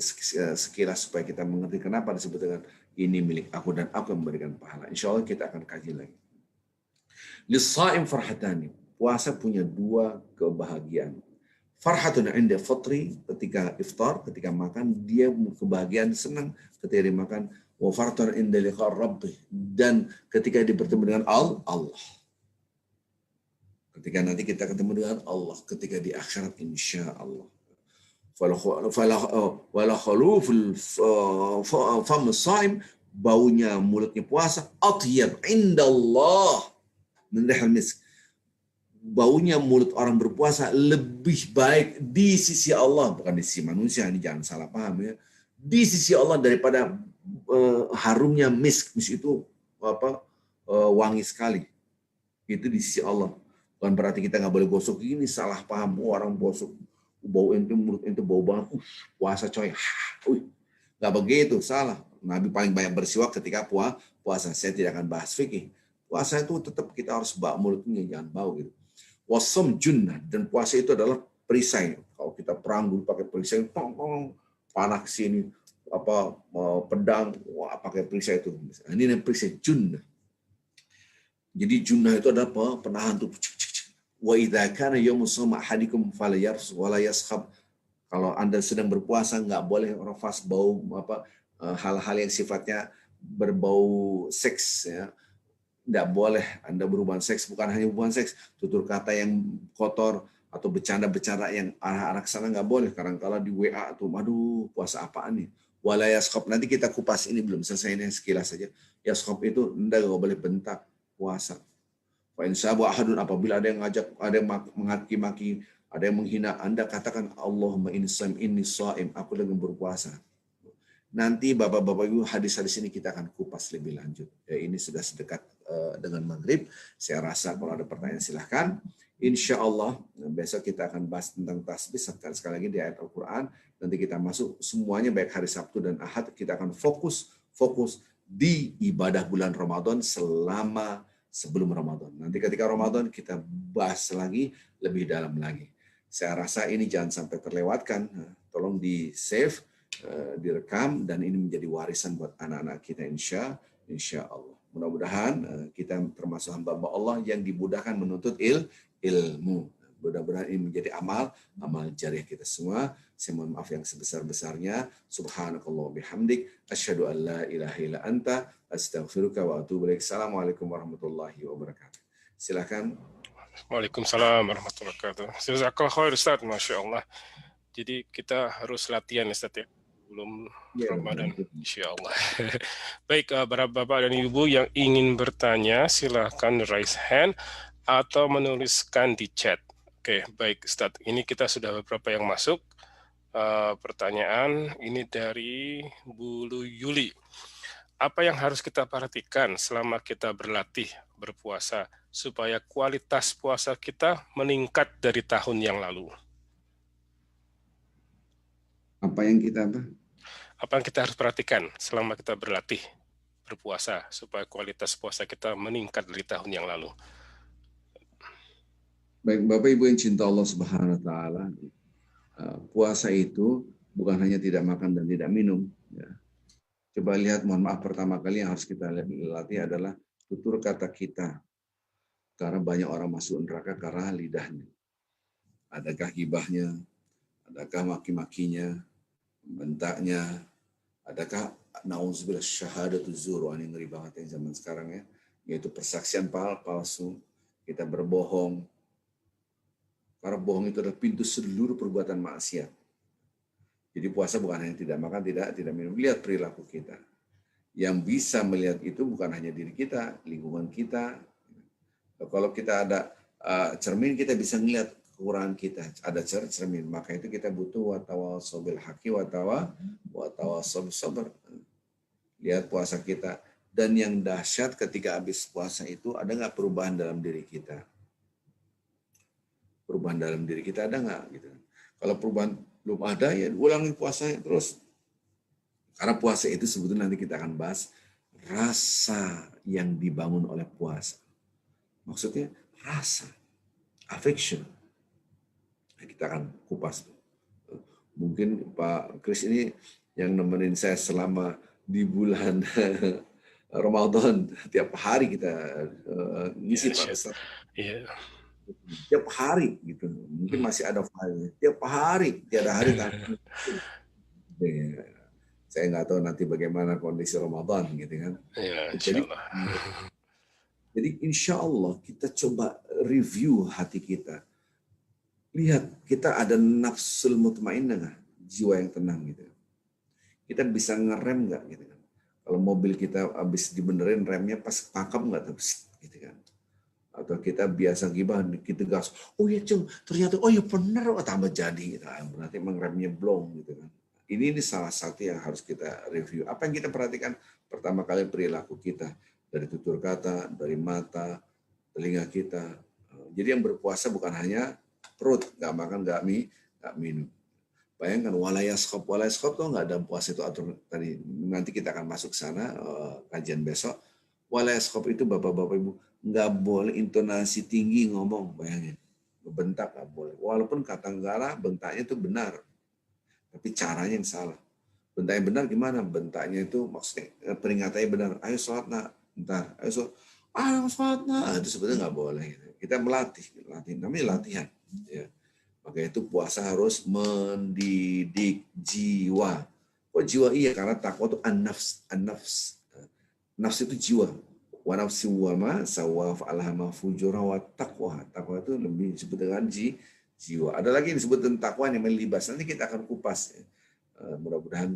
sekilas supaya kita mengerti kenapa disebut dengan ini milik aku dan aku yang memberikan pahala. Insya Allah kita akan kaji lagi. Lis-shaim farhatani. Puasa punya dua kebahagiaan. Farhatun inda fitri, ketika iftar, ketika makan, dia kebahagiaan senang ketika dia makan. Wa farhatun inda liqa rabbih, dan ketika dia bertemu dengan Allah. Ketika nanti kita ketemu dengan Allah, ketika di akhirat insya Allah. Wala khuluful fam shaim, baunya mulutnya puasa atyab indallah min rihal misk, baunya mulut orang berpuasa lebih baik di sisi Allah, bukan di sisi manusia, ini jangan salah paham ya. Di sisi Allah daripada harumnya misk. Misk itu wangi sekali. Itu di sisi Allah. Bukan berarti kita nggak boleh gosok, ini salah paham. Orang gosok bau ente, mulut ente bau banget. Puasa coy. Nggak begitu, salah. Nabi paling banyak bersiwak ketika puasa. Saya tidak akan bahas fikih. Puasa itu tetap kita harus bau mulutnya, jangan bau gitu. Wasam junnah, dan puasa itu adalah perisai. Kalau kita perang dulu pakai perisai, panah sini, pedang, pakai perisai itu. Ini namanya perisai junnah. Jadi junnah itu adalah penahan tubuh. Wa idza kana yaumus shaum ahadikum falyarfus wa la yaskhab. Kalau Anda sedang berpuasa, nggak boleh rafas, bau hal-hal yang sifatnya berbau seks ya. Nggak boleh Anda berhubungan seks, bukan hanya hubungan seks, tutur kata yang kotor atau bercanda-bercanda yang arah-arah ke sana nggak boleh. Karena kalau di WA tuh, aduh puasa apaan nih? Wala yaskop, nanti kita kupas, ini belum selesai, ini sekilas saja. Yaskop itu Anda nggak boleh bentak puasa. Fa in sabu ahadun, apabila ada yang ngajak, ada yang maki-maki, ada yang menghina, Anda katakan Allahumma inni shaim, aku lagi berpuasa. Nanti Bapak-Bapak Ibu, hadis-hadis ini kita akan kupas lebih lanjut. Ya, ini sudah sedekat dengan maghrib. Saya rasa kalau ada pertanyaan silahkan. Insya Allah besok kita akan bahas tentang tasbih sekali lagi di ayat Al-Quran. Nanti kita masuk semuanya baik hari Sabtu dan Ahad. Kita akan fokus di ibadah bulan Ramadan selama sebelum Ramadan. Nanti ketika Ramadan kita bahas lagi lebih dalam lagi. Saya rasa ini jangan sampai terlewatkan. Tolong di save, direkam, dan ini menjadi warisan buat anak-anak kita insya Allah. Mudah-mudahan kita termasuk hamba-hamba Allah yang dimudahkan menuntut ilmu. Mudah-mudahan ini menjadi amal jariah kita semua. Saya mohon maaf yang sebesar-besarnya. Subhanakallah bihamdik. Asyhadu an la ilaha illa anta. Astaghfiruka wa atubu ilaik. Assalamualaikum warahmatullahi wabarakatuh. Silakan. Waalaikumsalam warahmatullahi wabarakatuh. Jazakallah khair Ustaz, Masya Allah. Jadi kita harus latihan Ustaz ya, belum Ramadan, insya Allah. Baik, Bapak dan Ibu yang ingin bertanya, silahkan raise hand atau menuliskan di chat. Oke, baik Ustaz. Ini kita sudah beberapa yang masuk. Pertanyaan ini dari Bu Yuli. Apa yang harus kita perhatikan selama kita berlatih berpuasa supaya kualitas puasa kita meningkat dari tahun yang lalu? Apa yang kita harus perhatikan selama kita berlatih berpuasa supaya kualitas puasa kita meningkat dari tahun yang lalu? Baik, Bapak Ibu yang cinta Allah Subhanahu wa taala, puasa itu bukan hanya tidak makan dan tidak minum ya. Coba lihat, mohon maaf, pertama kali yang harus kita latih adalah tutur kata kita. Karena banyak orang masuk neraka karena lidahnya. Adakah gibahnya? Adakah maki-makinya? Bentaknya? Adakah na'udzubillah syahadatu zur? Ini ngeri banget yang zaman sekarang ya. Yaitu persaksian palsu. Kita berbohong. Karena bohong itu adalah pintu seluruh perbuatan maksiat. Jadi puasa bukan hanya tidak makan, tidak minum. Lihat perilaku kita. Yang bisa melihat itu bukan hanya diri kita, lingkungan kita. Kalau kita ada cermin, kita bisa melihat kekurangan kita. Ada cermin, maka itu kita butuh watawasau bil haqqi watawasau bis sabr. Lihat puasa kita. Dan yang dahsyat ketika habis puasa itu, ada nggak perubahan dalam diri kita? Perubahan dalam diri kita ada nggak? Gitu. Kalau perubahan belum ada, ya ulangi puasanya terus. Karena puasa itu sebetulnya nanti kita akan bahas rasa yang dibangun oleh puasa. Maksudnya rasa, affection. Nah, kita akan kupas. Mungkin Pak Kris ini yang nemenin saya selama di bulan Ramadan. Tiap hari kita ngisi Pak Ustaz. Iya. Tiap hari gitu, mungkin masih ada filenya. Tiap hari, tiada hari tak. Saya nggak tahu nanti bagaimana kondisi Ramadan gitu kan. Ya, jadi insya Allah kita coba review hati kita. Lihat kita ada nafsul mutmainnah nggak, jiwa yang tenang gitu. Kita bisa ngerem nggak gitu kan. Kalau mobil kita habis dibenerin remnya pas pakam nggak terus gitu kan. Atau kita biasa gibah, kita gas, oh ya cung, ternyata, oh ya benar, oh tambah jadi, gitu. Berarti emang remnya blong, gitu kan. Ini salah satu yang harus kita review. Apa yang kita perhatikan? Pertama kali perilaku kita, dari tutur kata, dari mata, telinga kita. Jadi yang berpuasa bukan hanya perut, nggak makan, nggak minum. Bayangkan walayaskop tuh nggak ada puasa itu atur tadi. Nanti kita akan masuk sana kajian besok. Walayaskop itu bapak-bapak ibu nggak boleh intonasi tinggi ngomong, bayangin. Bentak nggak boleh. Walaupun kata negara bentaknya itu benar, tapi caranya yang salah. Bentak yang benar gimana? Bentaknya itu maksudnya peringatannya benar. Ayo sholat nak, bentar. Ayo sholat nak. Itu sebenarnya nggak boleh. Kita melatih, namanya latihan. Ya. Maka itu puasa harus mendidik jiwa. Kok jiwa? Iya, karena takwa itu an-nafs. Nafs itu jiwa. Wa nafsi wa ma sawa fa'alhama fujura wa taqwa. Taqwa itu lebih disebut dengan jiwa. Ada lagi yang disebut tentang takwa yang melibas. Nanti kita akan kupas. Mudah-mudahan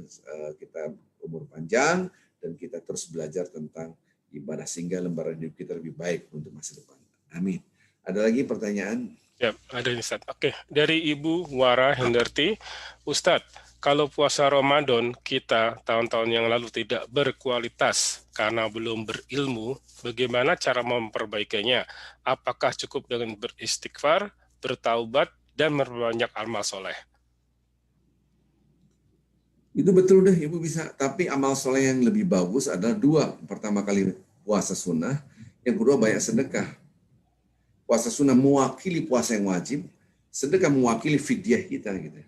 kita umur panjang dan kita terus belajar tentang ibadah sehingga lembaran hidup kita lebih baik untuk masa depan. Amin. Ada lagi pertanyaan? Ya, ada Ustaz. Oke, dari Ibu Wara Hendarti, Ustadz, kalau puasa Ramadan kita tahun-tahun yang lalu tidak berkualitas karena belum berilmu, bagaimana cara memperbaikinya? Apakah cukup dengan beristighfar, bertaubat, dan memperbanyak amal soleh? Itu betul deh, Ibu bisa. Tapi amal soleh yang lebih bagus adalah dua. Pertama kali puasa sunnah, yang kedua banyak sedekah. Puasa sunnah mewakili puasa yang wajib, sedekah mewakili fidyah kita gitu.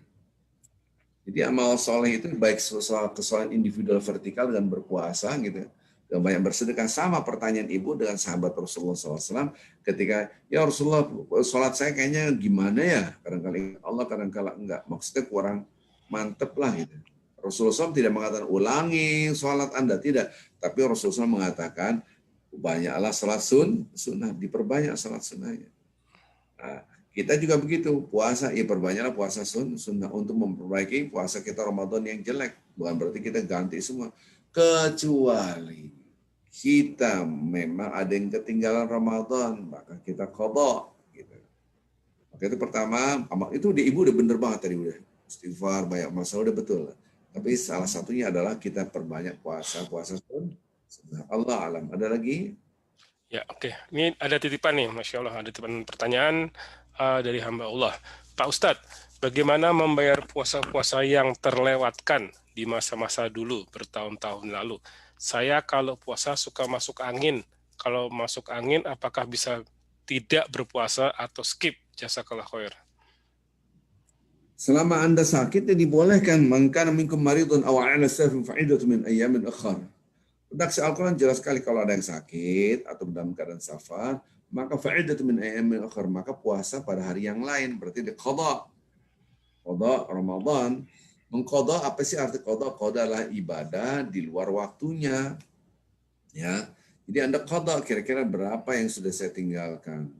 Jadi amal soleh itu baik soal kesalahan individual vertikal dan berpuasa gitu, dan banyak bersedekah. Sama pertanyaan ibu dengan sahabat Rasulullah SAW ketika ya Rasulullah sholat saya kayaknya gimana ya, kadang-kala Allah kadang-kala enggak, maksudnya kurang mantep lah gitu. Rasulullah SAW tidak mengatakan ulangi sholat Anda, tidak, tapi Rasulullah SAW mengatakan banyaklah salat sunnah, diperbanyak salat sunnahnya. Nah, kita juga begitu, puasa, ya perbanyaklah puasa sunnah untuk memperbaiki puasa kita Ramadan yang jelek. Bukan berarti kita ganti semua. Kecuali kita memang ada yang ketinggalan Ramadan, maka kita qadha. Gitu. Maka itu pertama, itu ibu udah bener banget tadi, udah istighfar, banyak masalah, udah betul. Tapi salah satunya adalah kita perbanyak puasa sunnah. Allah alam. Ada lagi? Ya, oke. Ini ada titipan nih, Masya Allah. Ada titipan pertanyaan dari hamba Allah. Pak Ustadz, bagaimana membayar puasa-puasa yang terlewatkan di masa-masa dulu, bertahun-tahun lalu? Saya kalau puasa suka masuk angin. Kalau masuk angin, apakah bisa tidak berpuasa atau skip? Jazakallah khair. Selama Anda sakit, ya dibolehkan. Man kana minkum maridun aw 'ala safarin fa'idatu min ayyamin ukhra. Redaksi Al-Quran jelas sekali kalau ada yang sakit atau dalam keadaan safar, maka fa'idatu min ayyamin ukhra, maka puasa pada hari yang lain, berarti di qadha. Qadha Ramadan. Mengqadha, apa sih arti qadha? Qadha adalah ibadah di luar waktunya. Ya. Jadi Anda qadha kira-kira berapa yang sudah saya tinggalkan.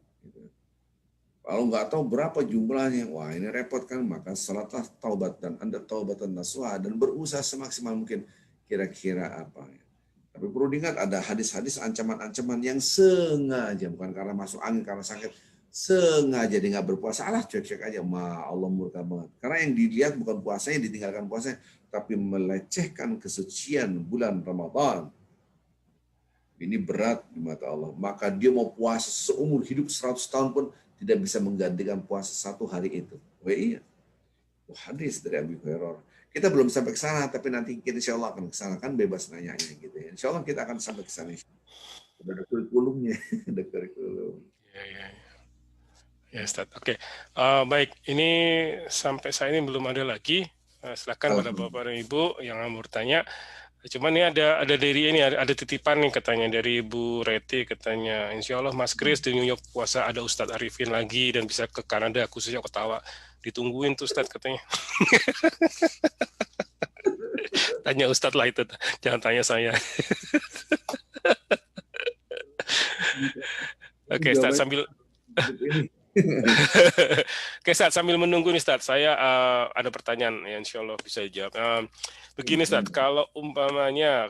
Kalau nggak tahu berapa jumlahnya, wah ini repot kan, maka salatlah taubat dan Anda taubatan nasuha dan berusaha semaksimal mungkin kira-kira apa ya. Tapi perlu diingat ada hadis-hadis ancaman-ancaman yang sengaja, bukan karena masuk angin, karena sakit, sengaja dia nggak berpuasa, cek-cek aja, Allah murka banget. Karena yang dilihat bukan puasanya, ditinggalkan puasanya, tapi melecehkan kesucian bulan Ramadan. Ini berat di mata Allah. Maka dia mau puasa seumur hidup 100 tahun pun tidak bisa menggantikan puasa satu hari itu. Wah iya. Hadis dari Abu Hurairah. Kita belum sampai ke sana, tapi nanti kita insya Allah akan ke sana, kan bebas nanyanya gitu ya. Insya Allah kita akan sampai ke sana. Udah ada kurikulumnya, ada kurikulum. Ya, Ustaz. Oke. Baik, ini sampai saat ini belum ada lagi. Silakan pada Bapak dan Ibu yang mau bertanya. Cuman ini ada dari ini ada titipan nih katanya dari Ibu Reti, katanya insya Allah Mas Kris di New York puasa ada Ustadz Arifin lagi dan bisa ke Kanada, khususnya ketawa. Ditungguin tuh Ustadz katanya. Tanya Ustadz lah itu, jangan tanya saya. Oke, Ustadz sambil Oke, Ustaz, sambil menunggu nih, Ustaz, saya ada pertanyaan yang insya Allah bisa dijawab. Begini, Ustaz, kalau umpamanya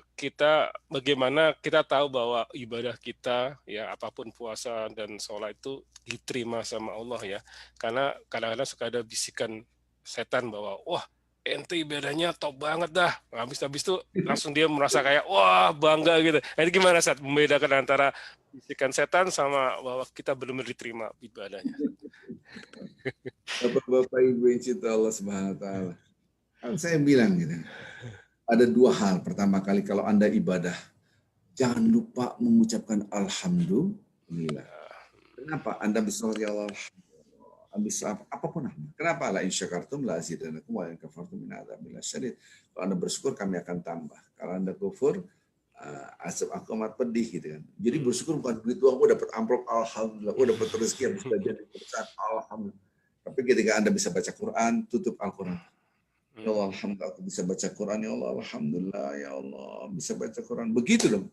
bagaimana kita tahu bahwa ibadah kita, ya apapun puasa dan sholat itu diterima sama Allah ya. Karena kadang-kadang suka ada bisikan setan bahwa, wah, ente ibadahnya top banget dah. Habis itu langsung dia merasa kayak, wah, bangga gitu. Nah, itu gimana, Ustaz, membedakan antara bisikan setan sama bahwa kita benar-benar diterima ibadahnya? Bapak-bapak Ibu yang cinta Allah Subhanahu wa taala. Kan saya bilang gitu. Ada dua hal. Pertama kali kalau Anda ibadah, jangan lupa mengucapkan alhamdulillah. Kenapa? Anda bersolat ya Allah, bisa apapun. Kenapa? La in syakartum la azidannakum wa in kafartum min adzabil syadid. Kalau Anda bersyukur kami akan tambah. Kalau Anda kufur, asap aku amat pedih gitu kan. Jadi bersyukur bukan duit uang, dapat amplop alhamdulillah, dapat rezeki yang bisa jadi besar alhamdulillah. Tapi ketika Anda bisa baca Quran, tutup Al-Quran. Ya Allah, alhamdulillah aku bisa baca Quran, ya Allah, alhamdulillah, ya Allah, bisa baca Quran. Begitu dong.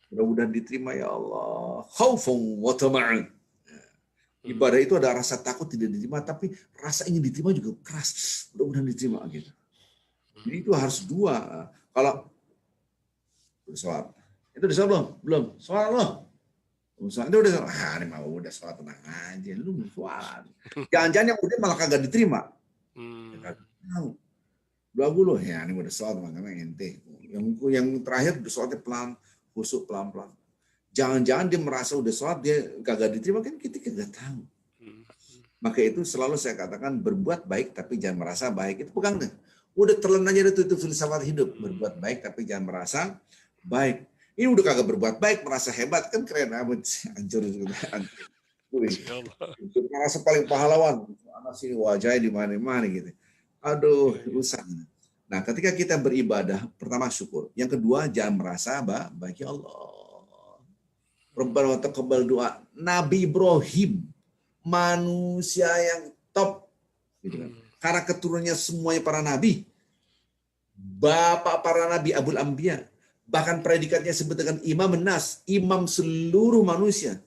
Mudah-mudahan diterima ya Allah. Khaufun wa tama'an. Ibadah itu ada rasa takut tidak diterima, tapi rasa ingin diterima juga keras. Mudah-mudahan diterima gitu. Jadi itu harus dua. Kalau sholat, itu udah sholat belum? Sholat loh. Sholat itu udah sholat. Ini mau udah sholat tenang aja. Lu belum sholat. Jangan-jangan yang udah malah kagak diterima. Tahu. Lagu loh ya ini udah sholat makanya ente. Yang terakhir udah sholatnya pelan, khusyuk pelan-pelan. Jangan-jangan dia merasa udah sholat dia kagak diterima, kan kita kagak tahu. Maka itu selalu saya katakan berbuat baik tapi jangan merasa baik. Itu pegang deh. Udah telan aja itu filsafat hidup. Berbuat baik tapi jangan merasa baik. Ini udah kagak berbuat baik merasa hebat kan keren amat. Hancur. Merasa paling pahlawan. Anak sini wajahnya di mana-mana gitu. Aduh, rusak. Nah, ketika kita beribadah, pertama syukur. Yang kedua, jangan merasa baik ya Allah. Rabbana wa taqabbal doa. Nabi Ibrahim, manusia yang top. Gitu kan. Karena keturunannya semuanya para nabi. Bapak para nabi, Abul Anbiya. Bahkan predikatnya disebut dengan Imam Nas, imam seluruh manusia.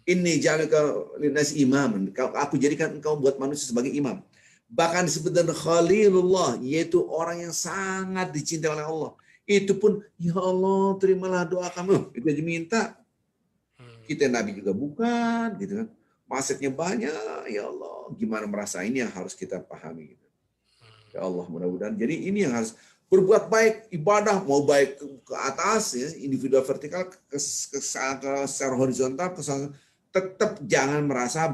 Ini ja'alaka linnas imam. Aku jadikan engkau buat manusia sebagai imam. Bahkan disebut dengan Khalilullah, yaitu orang yang sangat dicintai oleh Allah. Itu pun, ya Allah, terimalah doa kamu. Itu aja minta. Kita nabi juga bukan, gitu kan. Maksudnya banyak, ya Allah. Gimana merasa ini yang harus kita pahami. Gitu. Ya Allah, mudah-mudahan. Jadi ini yang harus berbuat baik, ibadah, mau baik ke atas, ya, individual vertikal, ke secara horizontal, tetap jangan merasa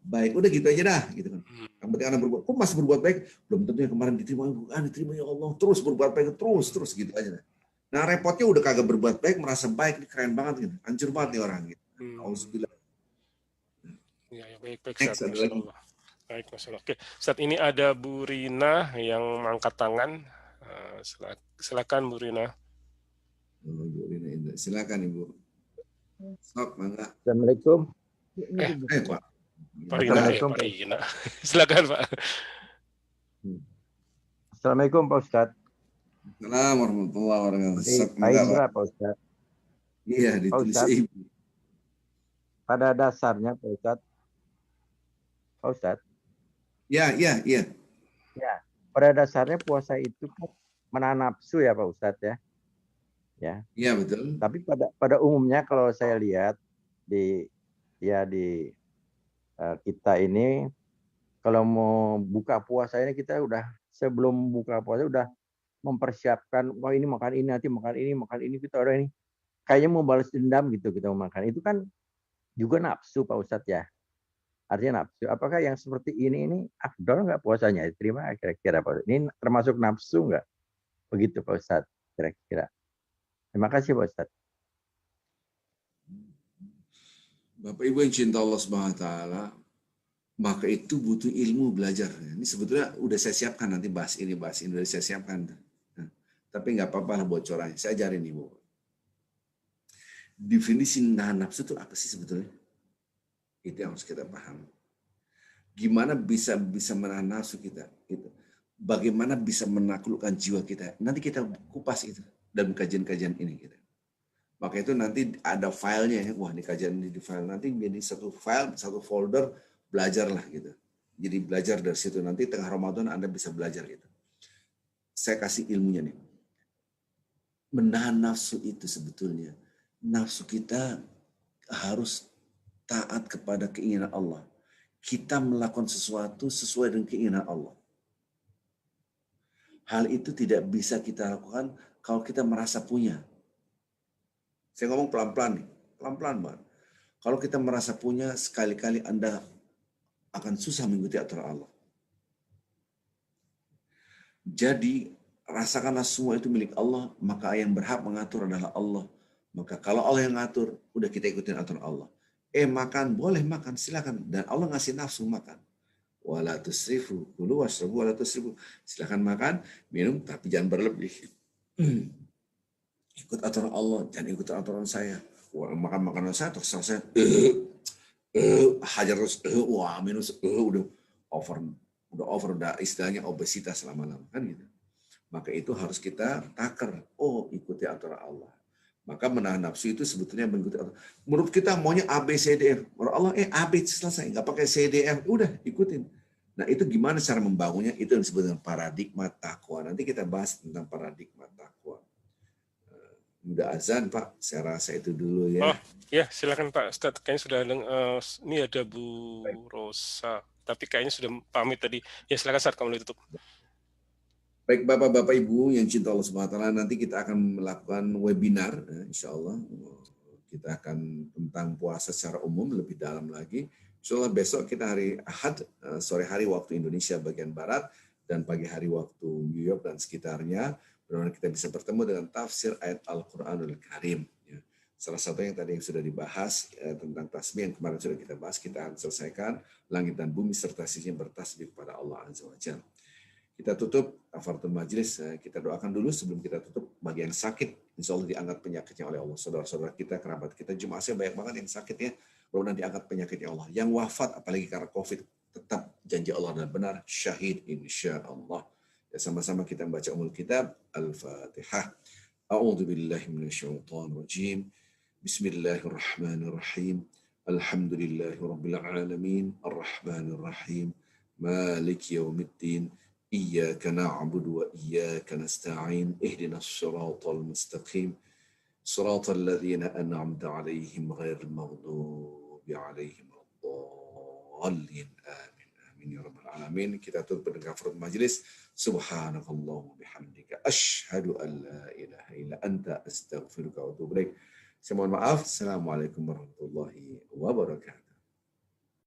baik. Udah gitu aja dah, gitu kan. Yang penting Anda berbuat, kok masih berbuat baik? Belum tentu yang kemarin diterima ya Allah. Terus berbuat baik, terus gitu aja. Nah repotnya udah kagak berbuat baik, merasa baik, ini keren banget gitu. Hancur banget nih orang gitu. Auzubillah. Ya, baik, Ustaz. Baik, masalah. Oke, saat ini ada Bu Rina yang mengangkat tangan. Silakan Bu Rina. Bu Rina, silakan Ibu. Sok, mangga. Assalamualaikum. Pak. Pak Rina. Silakan Pak. Assalamualaikum Pak Ustadz. Assalamualaikum warahmatullahi wabarakatuh. Pak Indra Pak Ustadz. Iya, ditulis Ibu. Pada dasarnya Pak Ustadz. Pak Ustadz. Ya. Ya, pada dasarnya puasa itu kan menahan nafsu ya Pak Ustadz ya. Ya. Iya betul. Tapi pada umumnya kalau saya lihat di kita ini kalau mau buka puasa ini kita udah sebelum buka puasa udah mempersiapkan ini makan ini nanti makan ini kita udah ini kayaknya mau balas dendam gitu kita mau makan itu kan juga nafsu Pak Ustadz ya. Artinya nafsu. Apakah yang seperti ini afdal nggak puasanya? Terima kira-kira Pak. Ini termasuk nafsu nggak? Begitu Pak Ustadz kira-kira. Terima kasih Pak Ustadz. Bapak Ibu yang cinta Allah Subhanahu wa taala, maka itu butuh ilmu belajar. Ini sebetulnya udah saya siapkan nanti bahas ini udah saya siapkan. Nah, tapi nggak apa-apa lah bocorannya. Saya ajarin Ibu. Definisi nahan nafsu itu apa sih sebetulnya? Itu yang harus kita paham. Gimana bisa menahan nafsu kita? Itu. Bagaimana bisa menaklukkan jiwa kita? Nanti kita kupas itu dalam kajian-kajian ini. Gitu. Maka itu nanti ada filenya. Wah, ini kajian ini di file. Nanti menjadi satu file, satu folder belajarlah gitu. Jadi belajar dari situ, nanti tengah Ramadan Anda bisa belajar gitu. Saya kasih ilmunya nih. Menahan nafsu itu sebetulnya, nafsu kita harus taat kepada keinginan Allah. Kita melakukan sesuatu sesuai dengan keinginan Allah. Hal itu tidak bisa kita lakukan kalau kita merasa punya. Saya ngomong pelan-pelan nih, pelan-pelan banget. Kalau kita merasa punya, sekali-kali Anda akan susah mengikuti aturan Allah. Jadi, rasakanlah semua itu milik Allah, maka yang berhak mengatur adalah Allah. Maka kalau Allah yang ngatur, udah kita ikutin aturan Allah. Makan, boleh makan, silakan. Dan Allah ngasih nafsu makan. Wala tusrifu, kulu wasrabu wala tusrifu. Silakan makan, minum, tapi jangan berlebih. Ikut aturan Allah, jangan ikut aturan saya. Wah, makan makanan saya, terus saya hajar terus, wah minus, udah over, udah istilahnya obesitas lama-lama kan gitu. Maka itu harus kita taker. Oh, ikuti aturan Allah. Maka menahan nafsu itu sebetulnya mengikuti aturan. Menurut kita maunya A, B, C, D, F. Menurut Allah, A, B, selesai. Nggak pakai C, D, F. Udah, ikutin. Nah, itu gimana cara membangunnya? Itu yang disebut dengan paradigma takwa. Nanti kita bahas tentang paradigma takwa. Udah azan, Pak. Saya rasa itu dulu ya. Oh, ya, silakan Pak Ustadz. Kayaknya sudah ini ada Bu Rosa. Tapi kayaknya sudah pamit tadi. Ya, silakan Ustadz, kamu ditutup. Baik Bapak-Bapak Ibu yang cinta Allah SWT, nanti kita akan melakukan webinar, insya Allah. Kita akan tentang puasa secara umum lebih dalam lagi. Insya Allah besok kita hari Ahad, sore hari waktu Indonesia bagian Barat, dan pagi hari waktu New York dan sekitarnya. Benar-benar kita bisa bertemu dengan tafsir ayat Al-Quranul Karim. Salah satu yang tadi yang sudah dibahas tentang tasbih yang kemarin sudah kita bahas, kita akan selesaikan langit dan bumi serta sisinya bertasbih kepada Allah Azza wa Jalla. Kita tutup kafaratul majlis. Kita doakan dulu sebelum kita tutup bagi yang sakit. Insya Allah diangkat penyakitnya oleh Allah. Saudara-saudara kita, kerabat kita, jemaah saya banyak banget yang sakit ya. Mudah-mudahan diangkat penyakitnya Allah. Yang wafat, apalagi karena COVID, tetap janji Allah adalah benar. Syahid insya Allah. Ya, sama-sama kita membaca umul kitab. Al-Fatihah. A'udzu billahi minasyaitonir rajim. Bismillahirrahmanirrahim. Alhamdulillahi rabbil alamin. Ar-Rahmanir Rahim. Maliki yaumiddin. إياك نعبد وإياك نستعين اهدنا الصراط المستقيم صراط الذين أنعمت عليهم غير المغضوب عليهم الضالين آمين آمين يا رب العالمين. Kita tutup dengan kafaratul majlis. Subhanakallahumma bihamdika asyhadu an la ilaha illa anta astaghfiruka wa atubu ilaik. Saya mohon maaf. Assalamualaikum warahmatullahi wabarakatuh.